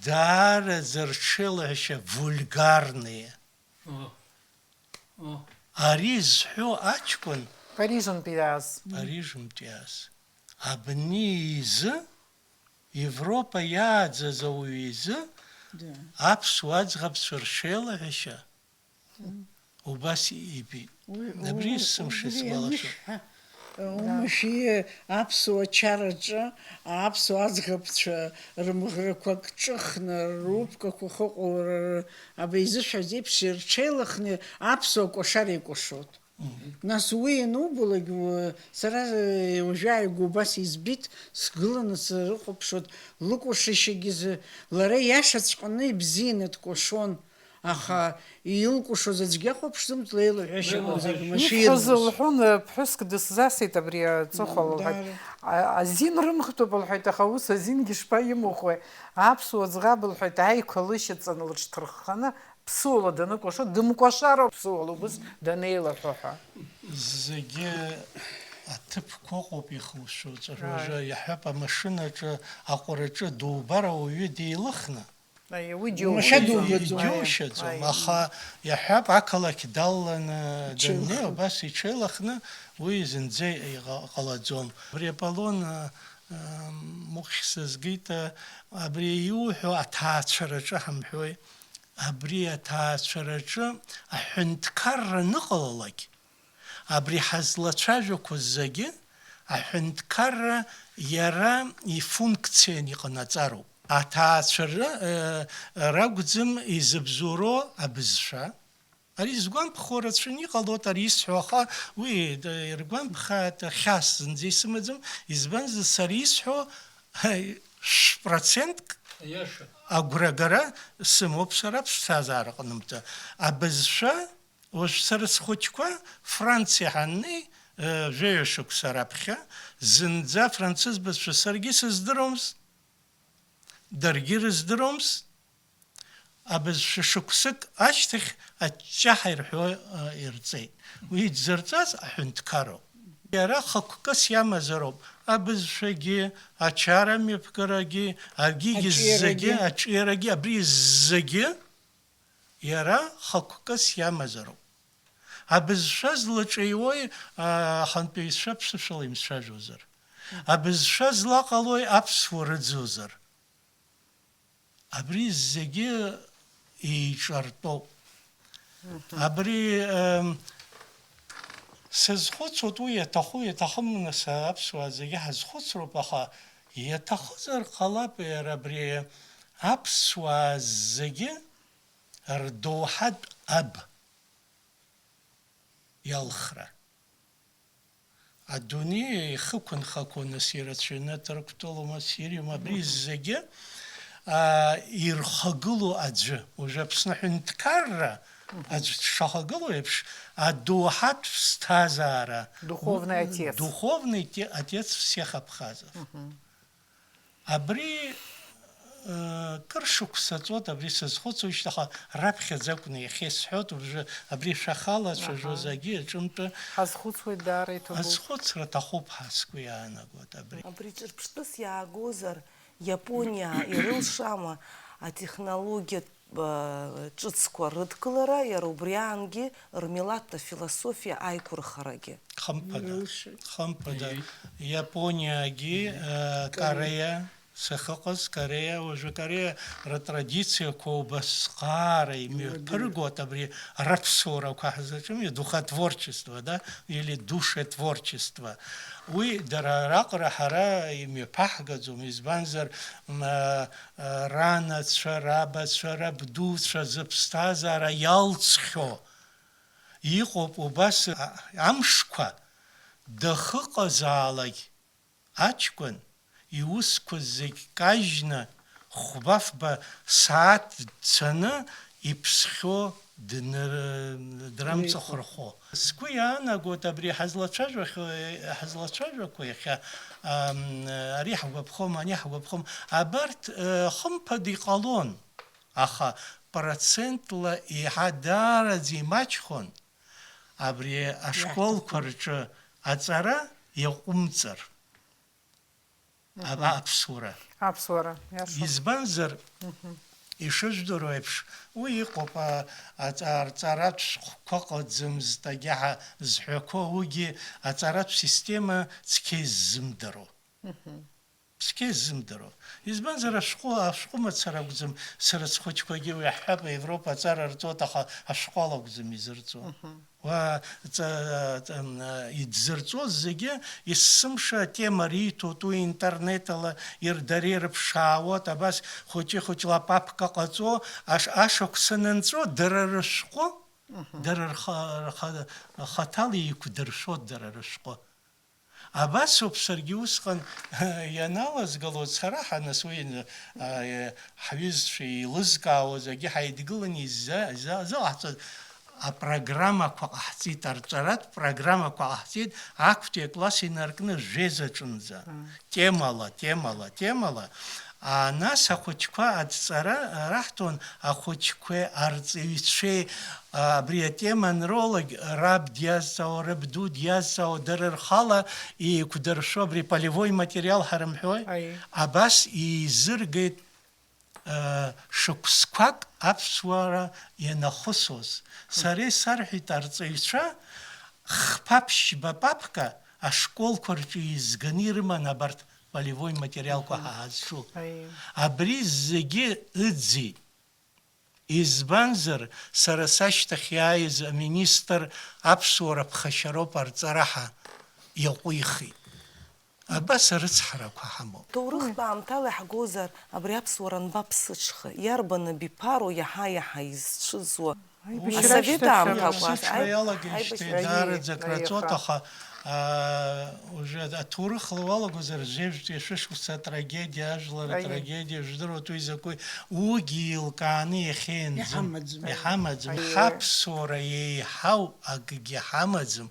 даараӡа рҽеилаҳәашьа вульгарные. Ари зҳәо аҷкәын Парижынтәиаз. Парижынтәиаз. Абни изы, Европа иааӡаз ауаҩ изы, аԥсуа аӡӷабцәа рҽеилаҳәашьа убас ибит. Абри есымша сгәалашәоит. Умшьи аԥсуа чараҿы аԥсуа аӡӷабцәа рымӷрақәак ҿыхны, рупкақәа хыҟоу абеизышәаз еиԥш ирҽеилахны аԥсуа кәашара икәашот. Нас уи ианубалагь, сара уажәааигәа убас избит, сгыланы срыхәаԥшуан, лыкәашашьагьы лара иашаҵәҟьаны ибзианы дкәашон, аха илкәашоз аӡәгьы ахәаԥшӡомызт, леилаҳәашьа зегьы Ифҳәаз машәирӡа. лҳәон, ԥҳәыск дысзасит абри аҵыхәа лҳәеит. Азин рымхтәуп лҳәеит, аха ус азингьы шԥаимухуеи? Аԥсуа ӡӷаб лҳәеит, аиқәа лышьаҵаны лыҽҭырхханы ԥсуала даныкәаша, дымкәашароуп ԥсуала убыс данеилаҳәо ҳәа. Зегьы аҭыԥқәа ыҟоуп ихушәо, уажәы иаҳҳәап, амашьынаҿы, аҟәараҿы дубар ауаҩы деилыхны. Уи Иџьоушьаӡом, аха иаҳҳәап, ақалақь далланы даннеи, убас иҽеилахны, уи зынӡа иҟалаӡом. Абри Аполлон мухь сызгеит, абри иуҳәо аҭаацәараҿы ҳамҳәои, абри аҭаацәараҿы аҳәынҭқарра аныҟалалак, абри ҳазлацәажәақәоз зегьы аҳәынҭқарра иара ифункциан иҟанаҵароуп. Аҭаацәара ракәӡам изыбзоуроу абызшәа. Ари згәамԥхо рацәаны иҟалоит, ари исҳәо, аха уи иргәамԥхааит, хьаас зынӡа исымаӡам, избанзар сара исҳәо процентк агәрагара сымоуп сара аԥсҭазаара аҟнымҵа. Абызшәа, уажә сара схәыҷқәа Франциа ҳаннеи, жәаҩа-шықәса раԥхьа, зынӡа францыз бызшәа саргьы сыздыруамызт, даргьы рыздыруамызт. Абызшәа шықәсык ашьҭахь аҷҷаҳа ирҳәо ирҵеит. Уи дзырҵаз аҳәынҭқарроуп. Иара хықәкыс иамазароуп. Абызшәагьы, ачарамҩаԥгарагьы, агьигьы зегьы, аҿиарагьы, абри зегьы иара хықәкыс иамазароуп. Абызшәа злаҿиуои ахантәаҩцәа ԥсышәала имцәажәозар. Абызшәа злаҟалои аԥсуа рыӡозар. Абри зегьы еиҿартәоуп. Абри сызхәыцуеит, уи иаҭаху иаҭахым, нас аԥсуаа зегьы ҳазхәыцроуп, аха иаҭахызар ҟалап иара абри аԥсуаа зегьы рдоуҳатә аб иалхра. Адунеи ихықәынхақәо, нас ирацәаҩны ҭырқәтәылома, сириоума, абри зегьы ирхагыло аӡәы. Уажәы Аԥсны аҳәынҭқарра аӡәы дшахагыло еиԥш, адоуҳатә ԥсҭазаара. Духовный отец. Духовный отец всех абхазов. Абри кыр шықәса ҵуеит, абри сазхәыцуеит, аха раԥхьаӡа акәны иахьа исҳәоит, уажәы абри шәахалацәажәоз агьи аҿынтәы Ҳазхәыцуеит даара иҭабуп. азхәыцра аҭахуп ҳәа сгәы иаанагоит абри. Абри ҿырԥштәыс иаагозар, Иапониа ирылшама атехнологиатә ҿыцқәа рыдкылара, иара убри аангьы рмилаҭтә афилософиа аиқәырхарагьы. Хымԥада. Иапониагьы, Корея, сахыҟаз Корея, уажәы Корея ртрадициақәа убасҟаара имҩаԥыргоит, абри раԥсуарақәа ҳзаҿым, духотворчество, да, или душетворчество. Уи дара раҟара ҳара имҩаԥаҳгаӡом, избанзар ранацәа, рабацәа, рабдуцәа зыԥсҭазаара иалҵхьоу иҟоуп убас амшқәа дахыҟазаалак аҷкәын иусқәа зегь кажьны, хәба-фба сааҭ дцаны иԥсхьо драмҵахырхо. Сгәы иаанагоит абри ҳазлацәажәақәо иахьа ари ҳгәаԥхом, ани ҳгәаԥхом. Абарҭ хымԥада иҟалон, аха процентла еиҳа даараӡа имаҷхон абри ашколқәа рҿы аҵара иаҟәымҵыр. Аԥсуара. Аԥсуара, иаша. Избанзар, ишыжәдыруа еиԥш, уи иҟоуп арҵаратә шәҟәқәа ҟаӡамызт агьаҳа зҳәақәо, уигьы аҵаратә система цқьа иззымдароу. Цқьа иззымдароу. Избанзар, ашәҟәы мацара акәӡам, сара схәыҷқәагьы уи аҳәап Европа аҵара рҵоит, аха ашәҟәы ала акәӡам изырҵо. Идзырҵоз зегьы есымша атема риҭоит, уи интернет ала дара ирыԥшаауеит, абас хәыҷы-хәыҷла апапка ҟаҵо, ашықәса нанҵәо, дара рышәҟәы, дара рхаҭала иқәдыршәоит дара рышәҟәы. Абасоуп саргьы усҟан ианалазгалоз сара ҳанас уи ҳҩызцәа еилызкаауаз агьы ҳаидгыланы изаҟаҳҵоз апрограммақәа ҟаҳҵеит, арҵаратә программақәа ҟаҳҵеит актәи акласс инаркны жәеизаҿынӡа, темала. Нас ахәыҷқәа адҵара раҳҭон, ахәыҷқәеи арҵаҩцәеи абри атема анролагь раб диазҵаауа, рабду диазҵаауа, дара рхала еиқәдыршәо абри полевой материал ҳарымҳәои, абас изыргеит шықәсқәак аԥсуара ианахысоз. Сара исарҳәеит арҵаҩцәа хԥаԥшьба папка ашколқәа рҿы изганы ирыман абарҭ полевой материалқәа ҳаазшо. Абри зегьы ыӡит. Избанзар, сара сашьҭахь иааиз аминистр аԥсуара ԥхашьароуп арҵараҳа иаҟәихит. Абас арыцҳарақәа ҳамоуп. Ҭоурыхтә аамҭала иаҳгозар, абри аԥсуара анбаԥсыҽха, иарбаны биԥароу иаҳа-иаҳа изцәыӡуа асовет аамҭақәа. Аԥсыҽра иалагеижьҭеи даараӡа краҵоит, аха уже аҭоурыхла уалагозар жеижәтәи ашәышықәса атрагедиа, ажәлар атрагедиа жәдыруеит уи закәи, уигьы еилкааны иахьамаӡам. Ҳаԥсуара еиҳау акгьы ҳамаӡам.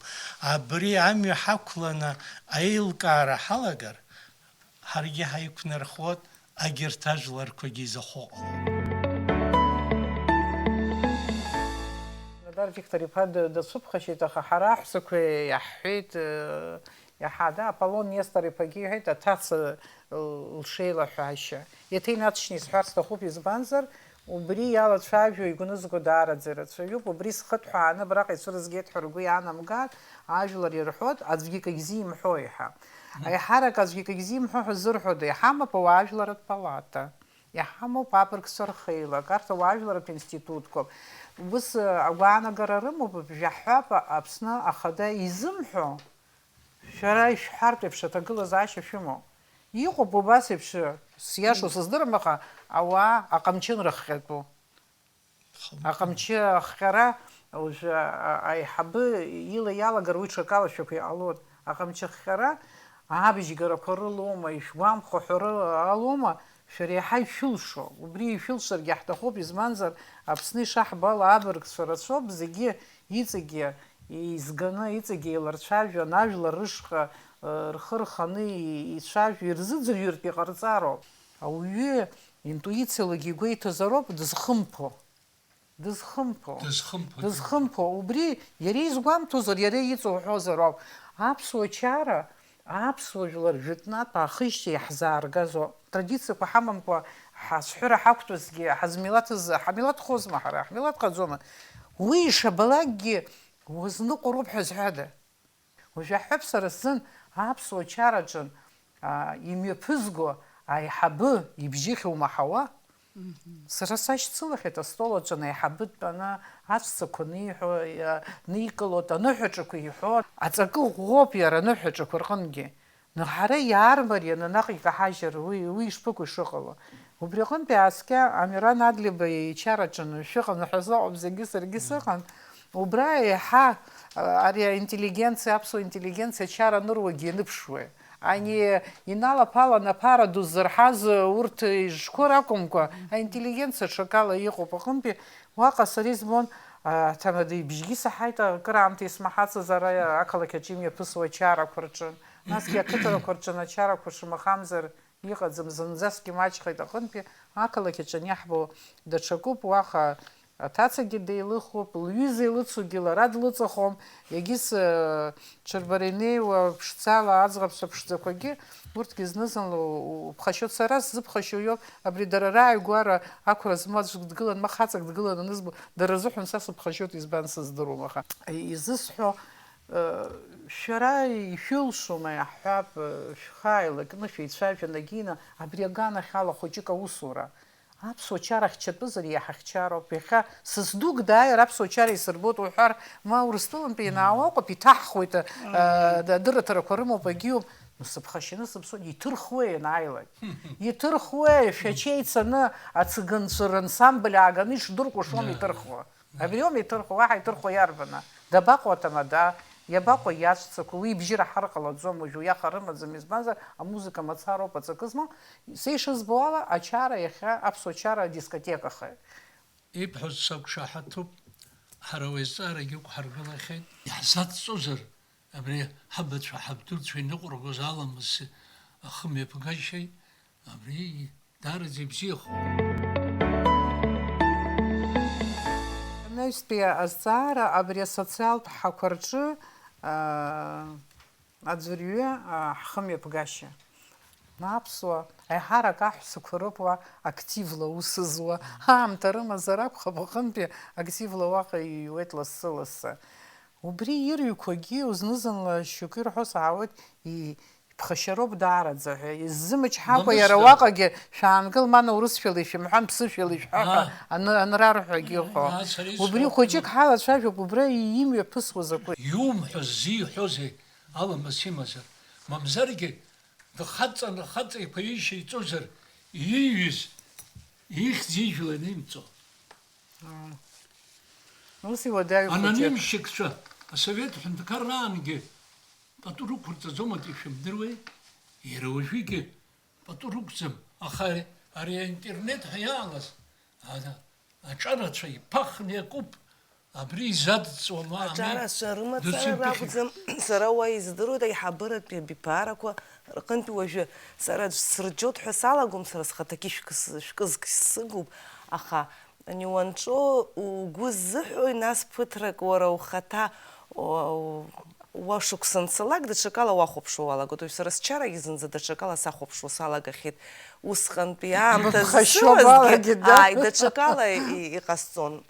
Абри амҩа ҳақәланы аилкаара ҳалагар, ҳаргьы ҳаиқәнархоит агьырҭ ажәларқәагьы изахәыҟало. Виктор иԥа дацәыԥхашьеит, аха ҳара аҳәсақәа иаҳҳәеит, иаҳада Аполлон Нестор иԥагьы иҳәеит аҭаца лшеилаҳәашьа. Иаҭеинаточно исҳәарц сҭахуп, избанзар, убри иалацәажәо игәнызго даараӡа ирацәаҩуп, убри схыҭҳәааны абраҟа ицәырызгеит ҳәа ргәы иаанамгар, ажәлар ирҳәоит аӡәгьы акагьы зимҳәо иҳәа. Аиҳарак аӡәгьы акагьы зимҳәо ҳәа зырҳәода, иҳамоуп ауаажәларатә палата, иҳамоуп апыркцәа рхеилак, арҭ ауаажәларатә институтқәоуп. Ус агәаанагара рымоуп, бжьаҳҳәап Аԥсны ахада изымҳәо, шәара ишәҳәартә еиԥш аҭагылазаашьа шәымоуп. Иҟоуп убас еиԥш, сиашоу сыздырам, аха ауаа аҟамчы нрыхҟьатәу. Аҟамчы ахҟьара аиҳабы ила иалагар уи ҽакалашәақәа иҟалоит. Аҟамчы ахҟьара абжьгарақәа рылоума, ишәгәамԥхо ҳәа рылоума, шәара иаҳа ишәылшо. Убри ишәылшаргьы ҳҭахуп, избанзар Аԥсны ишаҳбало абыргцәа рацәоуп, зегьы иҵегьы изганы, иҵегьы еиларцәажәан, ажәлар рышҟа рхы рханы ицәажәо, ирзыӡырҩыртә иҟарҵароуп. Ауаҩы интуициалагьы игәеиҭозароуп дызхымԥо. Убри иара изгәамҭозар, иара иҵоуҳәозароуп. Аԥсуа чара, аԥсуа жәлар жәытәнатә аахижьҭеи иаҳзааргазоуп. Традициақәа ҳамамкәа ҳацәҳәыра ҳақәтәазгьы ҳамилаҭхозма ҳара, ҳмилаҭҟаӡома. Уи ишабалакгьы узныҟәароуп ҳәа зҳәада. Уажәы аҳәап сара сзын аԥсуа чараҿы имҩаԥызго аиҳабы ибжьы ахьумаҳауа, сара сашьцылахьеит астол аҿы аиҳабы дтәаны аҵәцақәа никылоит, аныҳәаҿақәа иҳәо, аҵакы ӷәӷәоуп иара аныҳәаҿақәа рҟынгьы. Ҳара иаармарианы наҟ икаҳажьыр, уи ишԥыкәу ишыҟало. Убри аҟынтәи ааскьа Амиран Адлиба ичараҿы шәыҟан ҳәа сыҟоуп, зегьы саргьы сыҟан. Убра еиҳа ари аинтеллигенциа, аԥсуа интеллигенциа чара аныруагьы ианыԥшуеит. Ани иналаԥалан аԥара ду ззырҳаз урҭ ижқәа ракәымкәа, аинтеллигенциа ҽакала иҟоуп. Аҟынтәи уаҟа сара избон ҭамадеи бжьгьы саҳаит акыраамҭа исмаҳацыз ара ақалақь аҿы имҩаԥысуа ачарақәа рҿы. Насгьы ақыҭарақәа рҿы ачарақәа шамахамзар иҟаӡам, зынӡасгьы маҷхеит аҟынтәи ақалақь аҿы иаҳбо даҽакуп, уаҟа аҭацагьы деилыхуп, лҩыза илыцугьы лара длыҵахом, егьыс ҽырбара инеиуа ԥшӡала аӡӷабцәа ԥшӡақәагьы урҭгьы зны-зынла уԥхашьоит, сара сзыԥхашьо иоуп, абри дара рааигәара ақәра змоу аӡәк дгылан, ма хаҵак дгылан анызбо, дара рзыҳәан са сыԥхашьоит, избан сыздыруам, аха изысҳәо шәара ишәылшома иаҳҳәап, шәхы ааилакны шәеицәажәан агьина, абри аганахь ала хәыҷык аусура. Аԥсуа чара хьчатәызар иаҳа хьчароуп. Иахьа сасдук дааир аԥсуа чара исырбот уҳәар, ма Урыстәылантәи ианаауа ауп, иҭаҳхуеит, адырраҭарақәа рымоуп, агьиоуп. Сыԥхашьаны сыԥсуеит, иҭырхуеи анааилак. Иҭырхуеи, шәачеи цаны ацыганцәа рансамбль ааганы ишдыркуа шуам иҭырхуа. Абриом иҭырхуа, уаҳа иҭырхуа иарбана. Дабаҟоу аҭамада, иабаҟоу иаҵәцақәа, уи ибжьы раҳар ҟалаӡом, уажәы уиаха рымаӡам, избанзар амузыка мацароуп, аҵакы змоу. Са ишызбо ала, ачара иахьа аԥсуа чара адискотекахеит. Ибҳәоз сақәшаҳаҭуп, ҳара уи азҵаарагьы ықәҳаргылахьеит. Иаҳзаҵҵозар, абри ҳабацәа, ҳабдуцәа иныҟәыргоз аламыс ахымҩаԥгашьеи, абри даараӡа ибзиахоуп. Анаҩстәи азҵаара абри асоциалтә ҳақәа рҿы аӡәырҩы ҳхымҩаԥгашьа. Аԥсуа аиҳарак аҳәсақәа роуп уа активла ус зуа. Аамҭа рымазар акәхап, аҟынтәи активла уаҟа иҩуеит лассы-лассы. Убри ирҩқәагьы зны-зынла шьоукы ирҳәо саауеит, иԥхашьароуп даараӡа ҳәа. Иззымычҳакәа иара уаҟагьы шәаангыл, ма наурысшәала ишәымҳәан, ԥсышәала ишәҳәа ҳәа анрарҳәагьы ыҟоу. Убри хәыҷык ҳалацәажәоуп, убра имҩаԥысуа закәи. Иумҳәоз зиҳәозеи аламыс имазар, мамзаргьы дхаҵаны хаҵа иԥаишьа иҵозар, ииҩыз ихьӡ ижәланы имҵо. Ус иуадаҩу хәыҷык. Анонимщикцәа асовет ҳәынҭқарраангьы пату рықәырҵаӡомат ишәымдыруеи, иара уажәыгьы пату рықәӡам, аха ари аинтернет ҳәа иаалаз аҿарацәа иԥахны иакуп, абри изадҵуам аҿарацәа рымацара ракәӡам, сара уа издыруеит аиҳабыратәи абиԥаарақәа рҟынтәи уажәы сара срыҷоит ҳәа салагом, сара схаҭагьы шәкызк сыгуп, аха ани уанҿо угәы ззыҳәои, нас ԥыҭрак уара ухаҭа уашықәса анцалак даҽакала уахәаԥшуа уалагоит. Сара счарагьы зынӡа даҽакала сахәаԥшуа салагахьеит. Усҟантәи аамҭа зцәымызгьы даҽакала иҟасҵон.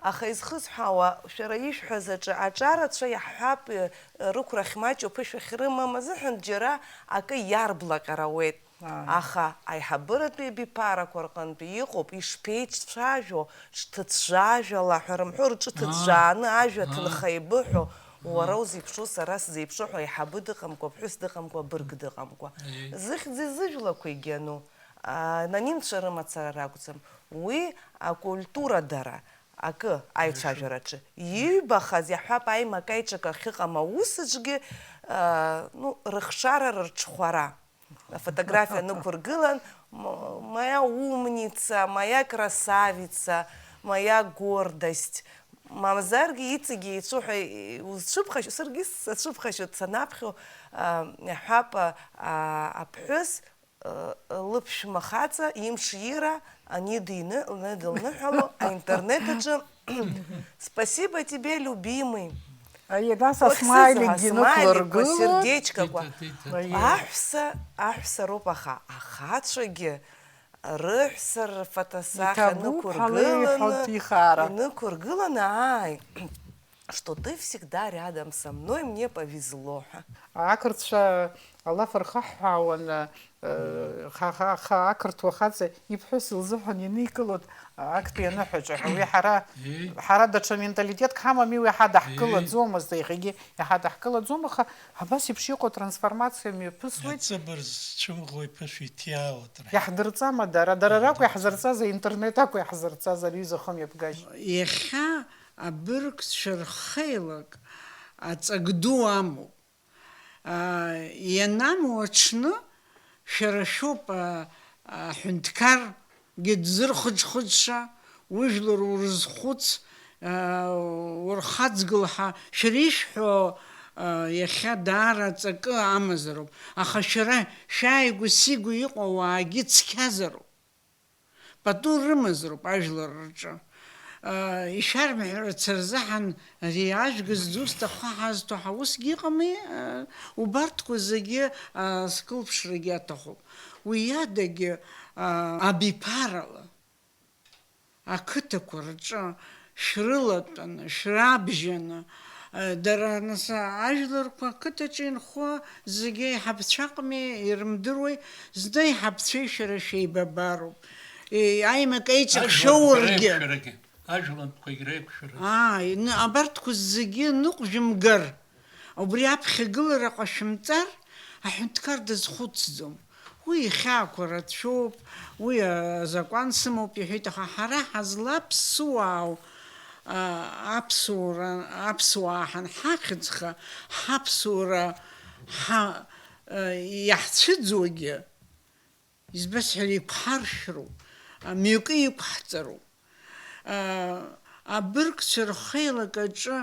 Аха изхысҳәаауа, шәара ишәҳәаз аҿы аҿарацәа иаҳҳәап рықәрахь маҷу ԥышәахь рымам азыҳәан џьара акы иарблаҟьарауеит. Аха аиҳабыратәи абиԥаарақәа рҟынтәи иҟоуп ишԥеицәажәо, ҭыӡәажәала ҳәа рымҳәо, рҿы ҭыӡәжәааны ажәа ҭынха ибыҳәо, уара узеиԥшу, сара сзеиԥшу ҳәа аиҳабы дыҟамкәа, ԥҳәыс дыҟамкәа, бырг дыҟамкәа. Зыхьӡи зыжәлақәа егьану, анонимцәа рымацара ракәӡам, уи акультурадара акы аицәажәараҿы иҩбахаз иаҳҳәап аимак-аиҿак ахьыҟам аусаҿгьы рыхшара рырҽхәара. Фотография нықәыргылан, моя умница, моя красавица, моя гордость. Мамзаргьы иҵегьы еицәоу ҳәа узцәыԥхашьо, саргьы сацәыԥхашьоит санаԥхьо, иаҳҳәап аԥҳәыс лыԥшәма хаҵа имш ира анидылныҳәало аинтернет аҿы спасибо тебе, любимый. Смайликқәа, сердечкақәа. Аҳәса роуп, аха ахацәагьы рыҳәса рфотосахьа инықәыргыланы, что ты всегда рядом со мной, мне повезло. Ақырҭцәа алаф рхаҳәаауан, ақырҭуа хаҵа иԥҳәыс илзыҳәан иникылоит актәи аныҳәаҿа. Уи ҳара даҽа менталитетк ҳамами, уи иаҳа даҳкылаӡомызт, иахьагьы иаҳа даҳкылаӡом, аха абас еиԥш иҟоу трансформациа мҩаԥысуеит. Ҵабырг зцәымӷу иԥышәо иҭиаауеит. Иаҳдырҵама дара ракәу иаҳзырҵаз, аинтернет акәу иаҳзырҵаз аҩыза хымҩаԥгашьа. Иахьа абыргцәа рхеилак аҵак ду амоуп. Ианаму аҽны шәара шәоуп аҳәынҭқаргьы дзырхәыџхәыџша, ужәлар урызхәыц, урхаҵгылҳа шәара ишәҳәо иахьа даара ҵакы амазароуп, аха шәара шәааигәа-сигәа иҟоу ауаагьы цқьазароуп, пату рымазароуп ажәлар рҿы. Ишәармҳәарац рзыҳәан ари ажәга зду сҭаххо ҳазҭо ҳаусгьы ыҟами, убарҭқәа зегьы скылԥшрагьы аҭахуп. Уи адагьы абиԥарала ақыҭақәа рҿы шәрылатәаны, шәрабжьаны, дара нас ажәларқәа ақыҭаҿы инхо зегьы аиҳабцәа ыҟами, ирымдыруеи, зны аиҳабцәеи шәара шәеибабароуп. Аимак еиҵых шәоургьы. Ажәлантәқәа иреиқәшәара. Абарҭқәа зегьы ныҟәжәымгар, убри аԥхьагылараҟа шәымҵар, аҳәынҭқар дазхәыцӡом. Уи ихьаақәа рацәоуп, уи азакәан сымоуп иҳәеит, аха ҳара ҳазлаԥсуаау аԥсуаа ҳанҳахьыӡха, ҳаԥсуара иаҳцәыӡуагьы, избасҳәар иқәҳаршәроуп, мҩакы иқәҳҵароуп. Абыргцәа рхеилак аҿы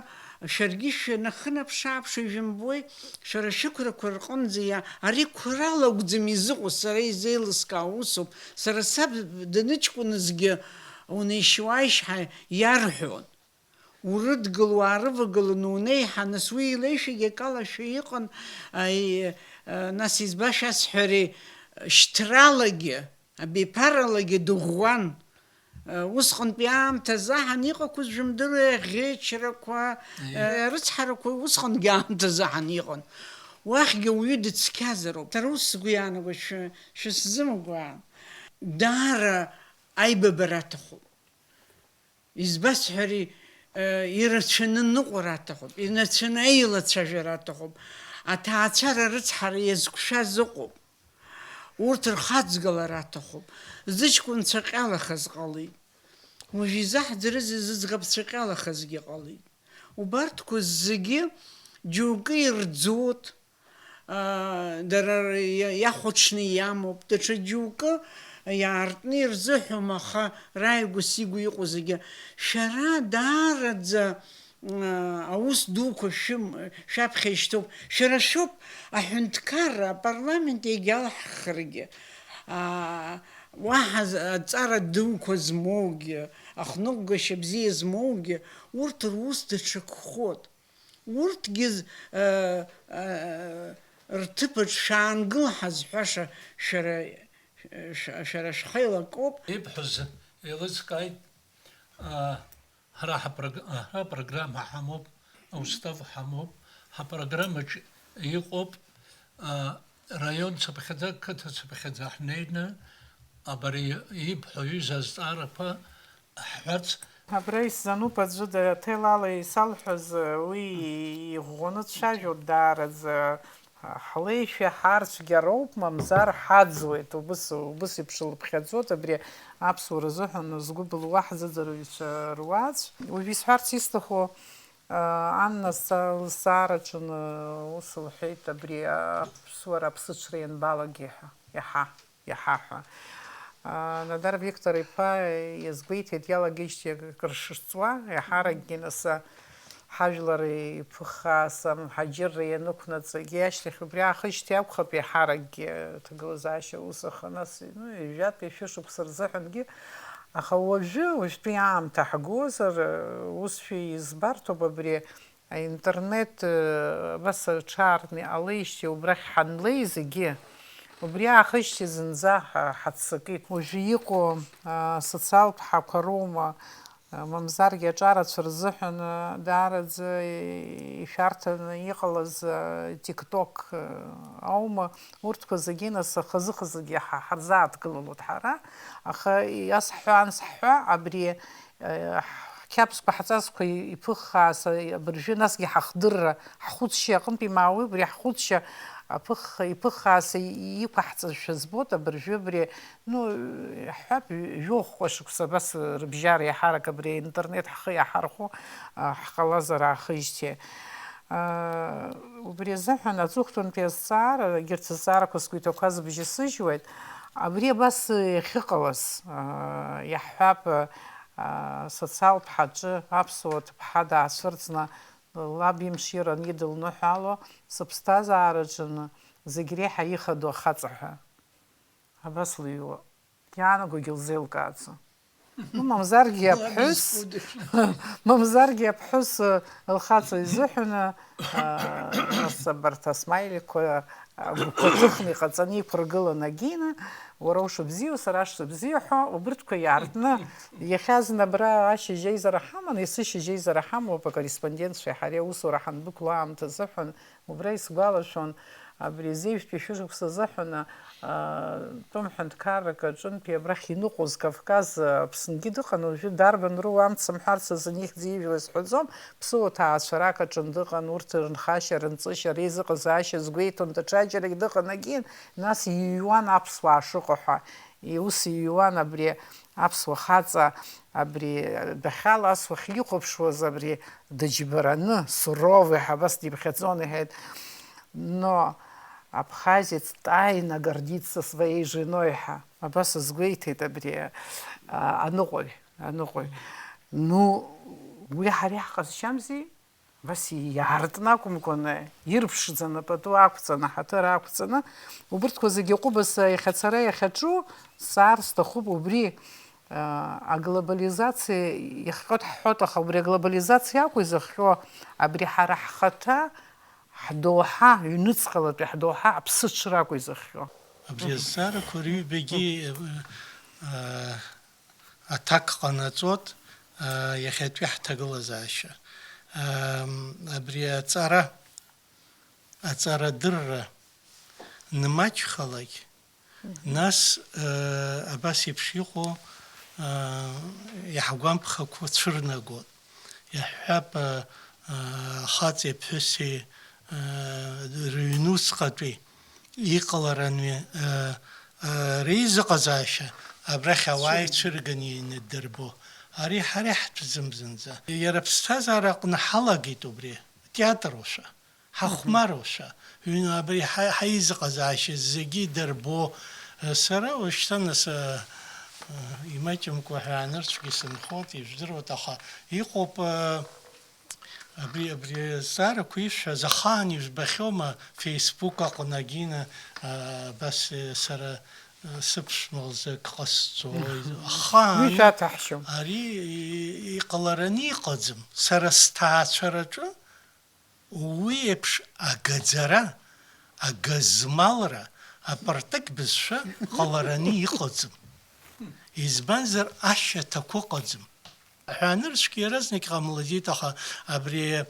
шәаргьы шәнахынаԥш-ааԥшуа ижәымбои, шәара шәықәрақәа рҟынӡа ари қәрала изыҟоу, сара изеилыскаау усуп. Сара саб даныҷкәыназгьы унеишь-уааишьҳәа иарҳәон. Урыдгыл, уаарывагыланы унеиҳа, нас уи илеишәагьы акалашәа иҟан, нас избашәасҳәари шьҭралагьы, абиԥаралагьы дыӷәӷәан. Усҟантәи аамҭазы аҳан иҟақәаз жәымдыруеи, аӷьычрақәа, арыцҳарақәа усҟангьы аамҭазы аҳан иҟан. Уахьгьы ауаҩы дыцқьазароуп. Сара ус сгәы иаанагоит, шәысзымгәаан. Даара аибабара аҭахуп. Избасҳәари, ирацәаны ныҟәара аҭахуп, ирацәаны аилацәажәара аҭахуп. Аҭаацәара рыцҳара иазқәшәаз ыҟоуп. Урҭ рхаҵгылара аҭахуп. Зыҷкәын цәаҟьалахаз ҟалеит. Уажә изаҳӡарызеи зыӡӷаб цәаҟьалахазгьы ҟалеит. Убарҭқәа зегьы џьоукы ирӡоит, дара иахәаҽны иамоуп, даҽа џьоукы иаартны ирзыҳәом, аха рааигәа-сигәа иҟоу зегьы. Шәара даараӡа аус дуқәа шәаԥхьа ишьҭоуп. Шәара шәоуп аҳәынҭқар, апарламент егьалҳхрагьы. Уаҳа аҵара дуқәа змоугьы, ахныҟәгашьа бзиа змоугьы, урҭ рус даҽакхоит. Урҭгьы рҭыԥаҿ шәаангыл ҳазҳәаша шәара шәхеилакоуп. Ибҳәаз еилыскааит, ҳара ҳапрограмма ҳамоуп, аустав ҳамоуп, ҳапрограммаҿ иҟоуп раион цыԥхьаӡа, қыҭа цыԥхьаӡа ҳнеины абри ибҳәо ҩыза азҵаарақәа ҳҳәарц. Абра исзануп аӡәы даҭелала исалҳәаз, уи иӷәӷәаны дцәажәоуп даараӡа. Ҳлеишәа ҳарцәгьароуп, мамзар ҳаӡуеит. Убыс еиԥш лыԥхьаӡоит абри аԥсуара азыҳәан згәы былуа ҳзыӡырҩцәа руаӡә. Уажә исҳәарц исҭаху Анна лзаараҿы ус лҳәеит, абри аԥсуара аԥсыҽра ианбалагеи ҳәа, иаҳа ҳәа. Надар Виктор иԥа иазгәеиҭеит, иалагеижьҭеи акыр шыҿҵуа, иаҳаракгьы нас ҳажәлар иԥыххаас амҳаџьырра ианықәнаҵагьы ашьҭахь убри аахижьҭеи акәхап иаҳаракгьы аҭагылазаашьа ус, аха нас ҩажәатәи шәышықәса рзыҳәангьы. Аха уажәтәи аамҭа ҳгозар, усшәа избарҭоуп абри аинтернет абас ҽаарны иҟалеижьҭеи убрахь ҳанлеи зегьы. Убри аахижьҭеи зынӡа ҳаццакит. Уажәы иҟоу асоциалтә ҳақәа роума, мамзаргьы аҿарацәа рзыҳәан даараӡа ишәарҭаны иҟалаз тикток аума, урҭқәа зегьы нас хазы-хазыгьы ҳарзааҭгылалоит ҳара. Аха иасҳәа абри ҳқьабзқәа ҳҵасқәа иԥыххаас абыржәы насгьы ҳахдырра, ҳхәыцшьа аҟынтәи имаауеи, убри ҳхәыцшьа иԥыххаас иқәаҳҵазшәа збоит абыржәы абри, ҳҳәап, жәохәҟа шықәса абас рыбжьара иаҳарак абри интернет ҳхы иаҳархәо ҳҟалазар аахижьҭеи. Убри азыҳәан аҵыхәтәантәи азҵаара, егьырҭ азҵаарақәа сгәы зыбжьы сыжьуеит, абри абас иахьыҟалаз, иаҳҳәап, социал ԥҳаҿы аԥсуа ҭыԥҳа даацәырҵны лаб имшира анидылныҳәало сыԥсҭазаараҿы зегь реиҳа ихадоу ахаҵа ҳәа. Абас лыҩуа. Иаанагогьы лзеилкааӡом. Мамзаргьы аԥҳәыс лхаҵа изыҳәаны абарҭ асмаиликқәа агәқәа ҭыхны иҟаҵаны иқәыргылан агьины, уара ушыбзиоу, сара сшыбзиоу ҳәа убырҭқәа иаартны иахьазын абра ашьыжь еизара ҳаман, есышьыжь еизара ҳамоуп акорреспондентцәеи ҳареи аусура ҳанбықәло аамҭа азыҳәан, убра исгәалашәон абри азеиԥштәи шәышықәса азыҳәаны тәым ҳәынҭқаррак аҿынтәи абрахь иныҟәоз Кавказ Аԥсынгьы дыҟан, уажәы дарбан ру амц сымҳәарц азын ихьӡ иижәуа сҳәаӡом, ԥсуа ҭаацәарак аҿын дыҟан, урҭ рынхашьа, рынҵышьа, реизыҟазаашьа згәеиҭон, даҽаџьарагь дыҟан агьин, нас иҩуан аԥсуаа шыҟоу ҳәа. Ус иҩуан абри аԥсуа хаҵа, абри дахьала асуахь ихәаԥшуаз абри дыџьбараны, суровый, абас диԥхьаӡон иҳәеит. Но абхазец тайно гордится своей женой ҳәа. Абас азгәеиҭеит абри аныҟәаҩ. Ну, уи ҳара иаҳҟазшьамзи, абас иаартны акәымкәаны, ирԥшӡаны, пату ақәҵаны, ҳаҭыр ақәҵаны, убырҭқәа зегьы ҟәыбаса иахьацара иахьаҿу, саар сҭахуп убри аглобализациа иахҟьоит ҳҳәоит, аха убри аглобализациа акәу изыхҟьо, абри ҳара ҳхаҭа ҳдоуҳа, ҩныҵҟалатәи ҳдоуҳа аԥсыҽра акәу изыхҟьо. Абри азҵаарақәа рыҩбагьы аҭак ҟанаҵоит иахьатәи ҳҭагылазаашьа. Абри аҵарадырра нмаҷхалак, нас абас еиԥш иҟоу иаҳгәамԥхақәо цәырнагоит. Иаҳҳәап ахаҵеи аԥҳәыси рыҩнуҵҟатәи иҟалараны реизыҟазаашьа абрахь ауаа ицәырганы инадырбо. Ари ҳара иаҳтәӡам зынӡа. Иара аԥсҭазаара аҟны ҳалагеит убри, театрушәа, ҳахәмарушәа, абри ҳаизыҟазаашьа зегьы идырбо. Сара уажәшьҭа нас имаҷымкәа ҳәаанырцәгьы сынхоит, ижәдыруеит, аха иҟоуп абри азҵаарақәа ишәҳәаз ахаан ижәбахьоума Феисбук аҟны агьина абас сара сыԥшәмалзык ҟасҵо. Ахаан ари иҟалараны иҟаӡам. Сара сҭаацәараҿы уи еиԥш агаӡара, агазмалра, апартак бызшәа ҟалараны иҟаӡам. Избанзар ашьаҭақәа ыҟаӡам. Ҳәаанырцәгьы иаразнак иҟамлаӡеит, аха абри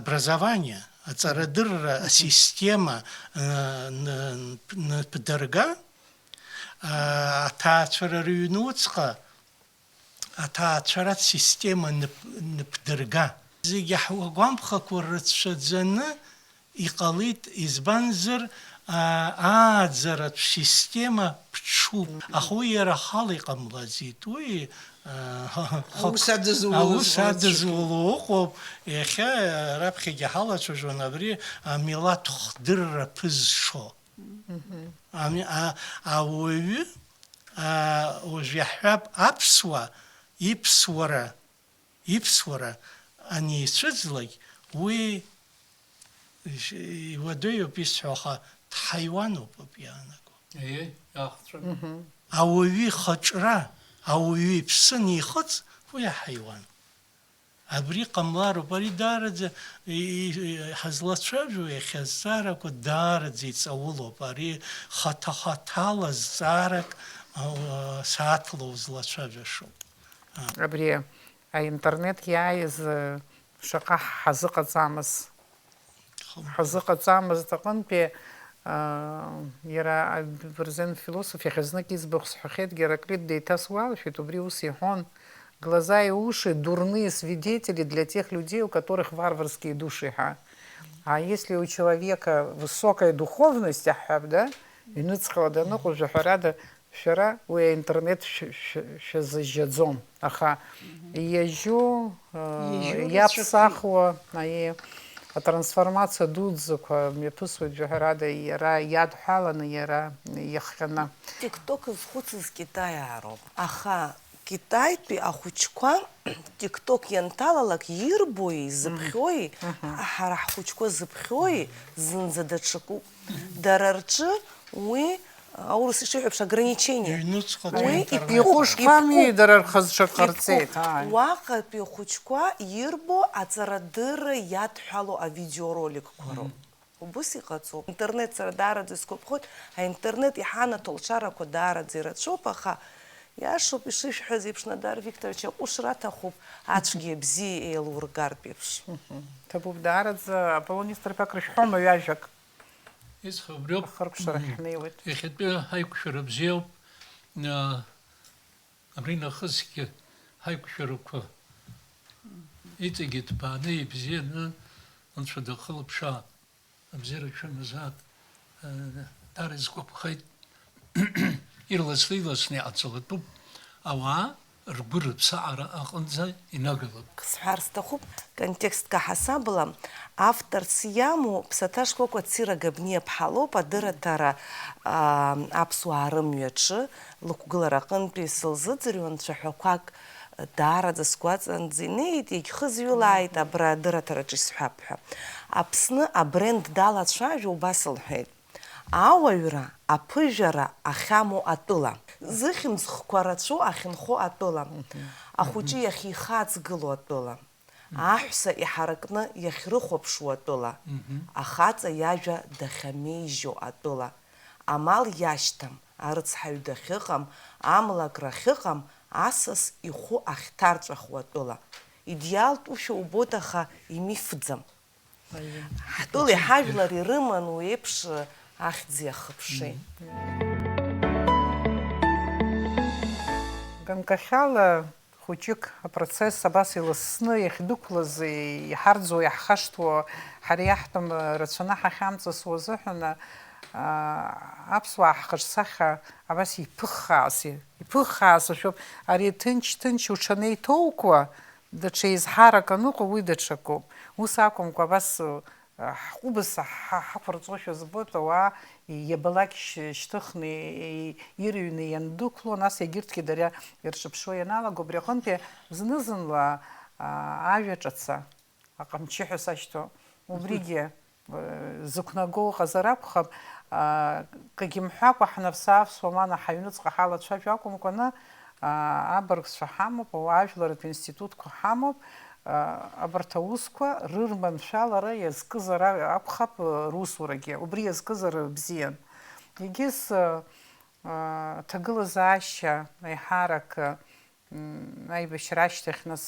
образование, аҵарадырра асистема ныԥдырга, аҭаацәара рыҩнуҵҟа аҭаацәаратә система ныԥдырга. Зегьы ҳгәамԥхақәа рыцәшәаӡаны иҟалеит, избанзар ааӡаратә система ԥҽуп. Аха уи иара ахала иҟамлаӡеит. Уи аус адызуло ыҟоуп. Иахьа раԥхьагьы ҳалацәажәон абри амилаҭ хдырра ԥызшо. Ауаҩы уажә иаҳҳәап аԥсуа иԥсуара анеицәыӡлак, уи иуадаҩуп исҳәо, аха дҳаиуануп ауп иаанаго. Ауаҩы ихаҿра, ауаҩы иԥсы анихыҵ, уи аҳаиуан. Абри ҟамлароуп. Ари даараӡа ҳазлацәажәо иахьа азҵаарақәа даараӡа иҵаулоуп. Ари хаҭа-хаҭала зҵаарак сааҭла узлацәажәашоуп. Абри аинтернет иааиз шаҟа ҳазыҟаҵамыз аҟынтәи иара абырзен философ иахьазнык иӡбахә сҳәахьеит, Гераклит деиҭасуалшәеит, убри ус иҳәон: глаза и уши – дурные свидетели для тех людей, у которых варварские души. А если у человека высокая духовность, да, и ныцхала, ну, уже харада, вчера у интернет зажжён. Аха, езжу, я псахуа, а трансформация дудзука, мне пусует жахарада, яра яд халана, яра яхана. ТикТок из Китая, аха. Китаитәи ахәыҷқәа тикток ианҭалалак ирбои, зыԥхьои, ҳара ҳхәыҷқәа зыԥхьои, зынӡа даҽакуп. Дара рҿы уи аурыс ишиҳәаԥш ограничение. Уи Ихәышқәами дара рхазҿаҟарҵеит. Уаҟатәи ахәыҷқәа ирбо аҵарадырра иадҳәало авидеороликқәа роуп. Убыс иҟаҵоуп. Интернет сара даараӡа исгәаԥхоит, аинтернет иҳанаҭо лчарақәа даараӡа ирацәоуп, аха иашоуп ишышәҳәаз еиԥш Нодар Викторович аҟәышра аҭахуп ацәгьа абзиа еилургартә еиԥш. Ҭабуп даараӡа Аполлони Старбак рышәҳәома ҩажәак? Исхыбриоуп. Ахыркәшара ҳнеиуеит. Иахьатәи ҳаиқәшәара бзиоуп. Абри нахысгьы ҳаиқәшәарақәа иҵегьы ҭбааны ибзианы Анцәа дахылаԥшаа абзиара шәымазаап. Дара изгәаԥхеит. Ирлас-лиласны иҟаҵалатәуп. Ауаа ргәы рыԥсаара аҟынӡа инагалап. Сҳәар сҭахуп, контекстк аҳасабала, авторс иамоу ԥсаҭа шкәакәа Цирага Абниаԥҳа лоуп, адырраҭара аԥсуаа рымҩаҿы лықәгылара аҟынтәи сылзыӡырҩуан цәаҳәақәак даараӡа сгәаҵанӡа инеит, иагьхызҩылааит абра адырраҭараҿы исҳәап ҳәа. Аԥсны абренд далацәажәо убас лҳәеит. Ауаҩра, аԥыжәара ахьамоу атәыла. Зыхьымӡӷқәа рацәоу ахьынхо атәыла. Ахәыҷы иахьихаҵгыло атәыла. Аҳәса иҳаракны иахьрыхәаԥшуа атәыла. Ахаҵа иажәа дахьамеижьо атәыла. Амал иашьҭам, арыцҳаҩ дахьыҟам, амлакра ахьыҟам, асас ихәы ахьҭарҵәахуа атәыла. Идеалтәушәа убоит, аха имифӡам. Ҳтәылеи ҳажәлари рыман уи еиԥш ахьӡи ахыԥшеи. Ганкахьала хәыҷык апроцесс абас иласны иахьдәықәлаз, иҳарӡуа, иаҳхашҭуа, ҳара иаҳтәым рацәаны ҳахьамҵасуа азыҳәан аԥсуаа ҳхаҿсахьа абас иԥыххаас ашәоуп. Ари ҭынч уҽанеиҭоукуа, даҽа изҳарак аныҟоу уи даҽакуп. Ус акәымкәа абас ҳҟәыбас ҳақәырҵошәа збоит, ауаа иабалак шьҭыхны ирыҩны иандәықәло, нас егьырҭгьы дара ирҿыԥшуа ианалаго, убри аҟынтәи зны-зынла ажәаҿаца, аҟамчыҳәа сашьҭоу, убригьы зықәнагоу ыҟазар акәхап, кагьы мҳәакәа ҳнаԥсааԥсуа мана ҳаҩныҵҟа ҳалацәажәо акәымкәаны абыргцәа ҳамоуп, ауаажәларатә институтқәа ҳамоуп, абарҭ аусқәа рырманшәалара иазкызар акәхап русурагьы, убри иазкызар бзиан. Егьыс ҭагылазаашьа аиҳарак аибашьра ашьҭахь нас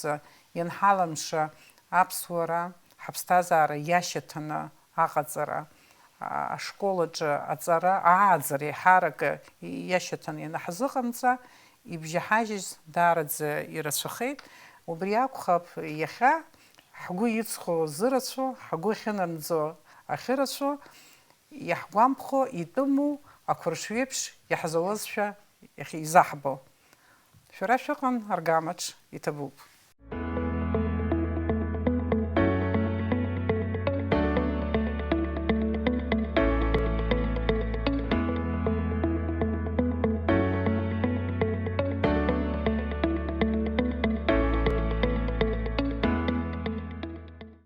ианҳаламша аԥсуара, ҳаԥсҭазаара иашьаҭаны аҟаҵара, ашколаҿы ааӡара аиҳарак иашьаҭаны ианаҳзыҟамҵа, ибжьаҳажьыз даараӡа ирацәахеит. Убри акәхап иахьа ҳгәы иҵхо зырацәоу, ҳгәы ахьынамӡо ахьырацәоу, иаҳгәамԥхо итәыму ақәыршҩеиԥш иаҳзауазшәа изаҳбо. Шәара шәыҟан аргамаҿ, иҭабуп.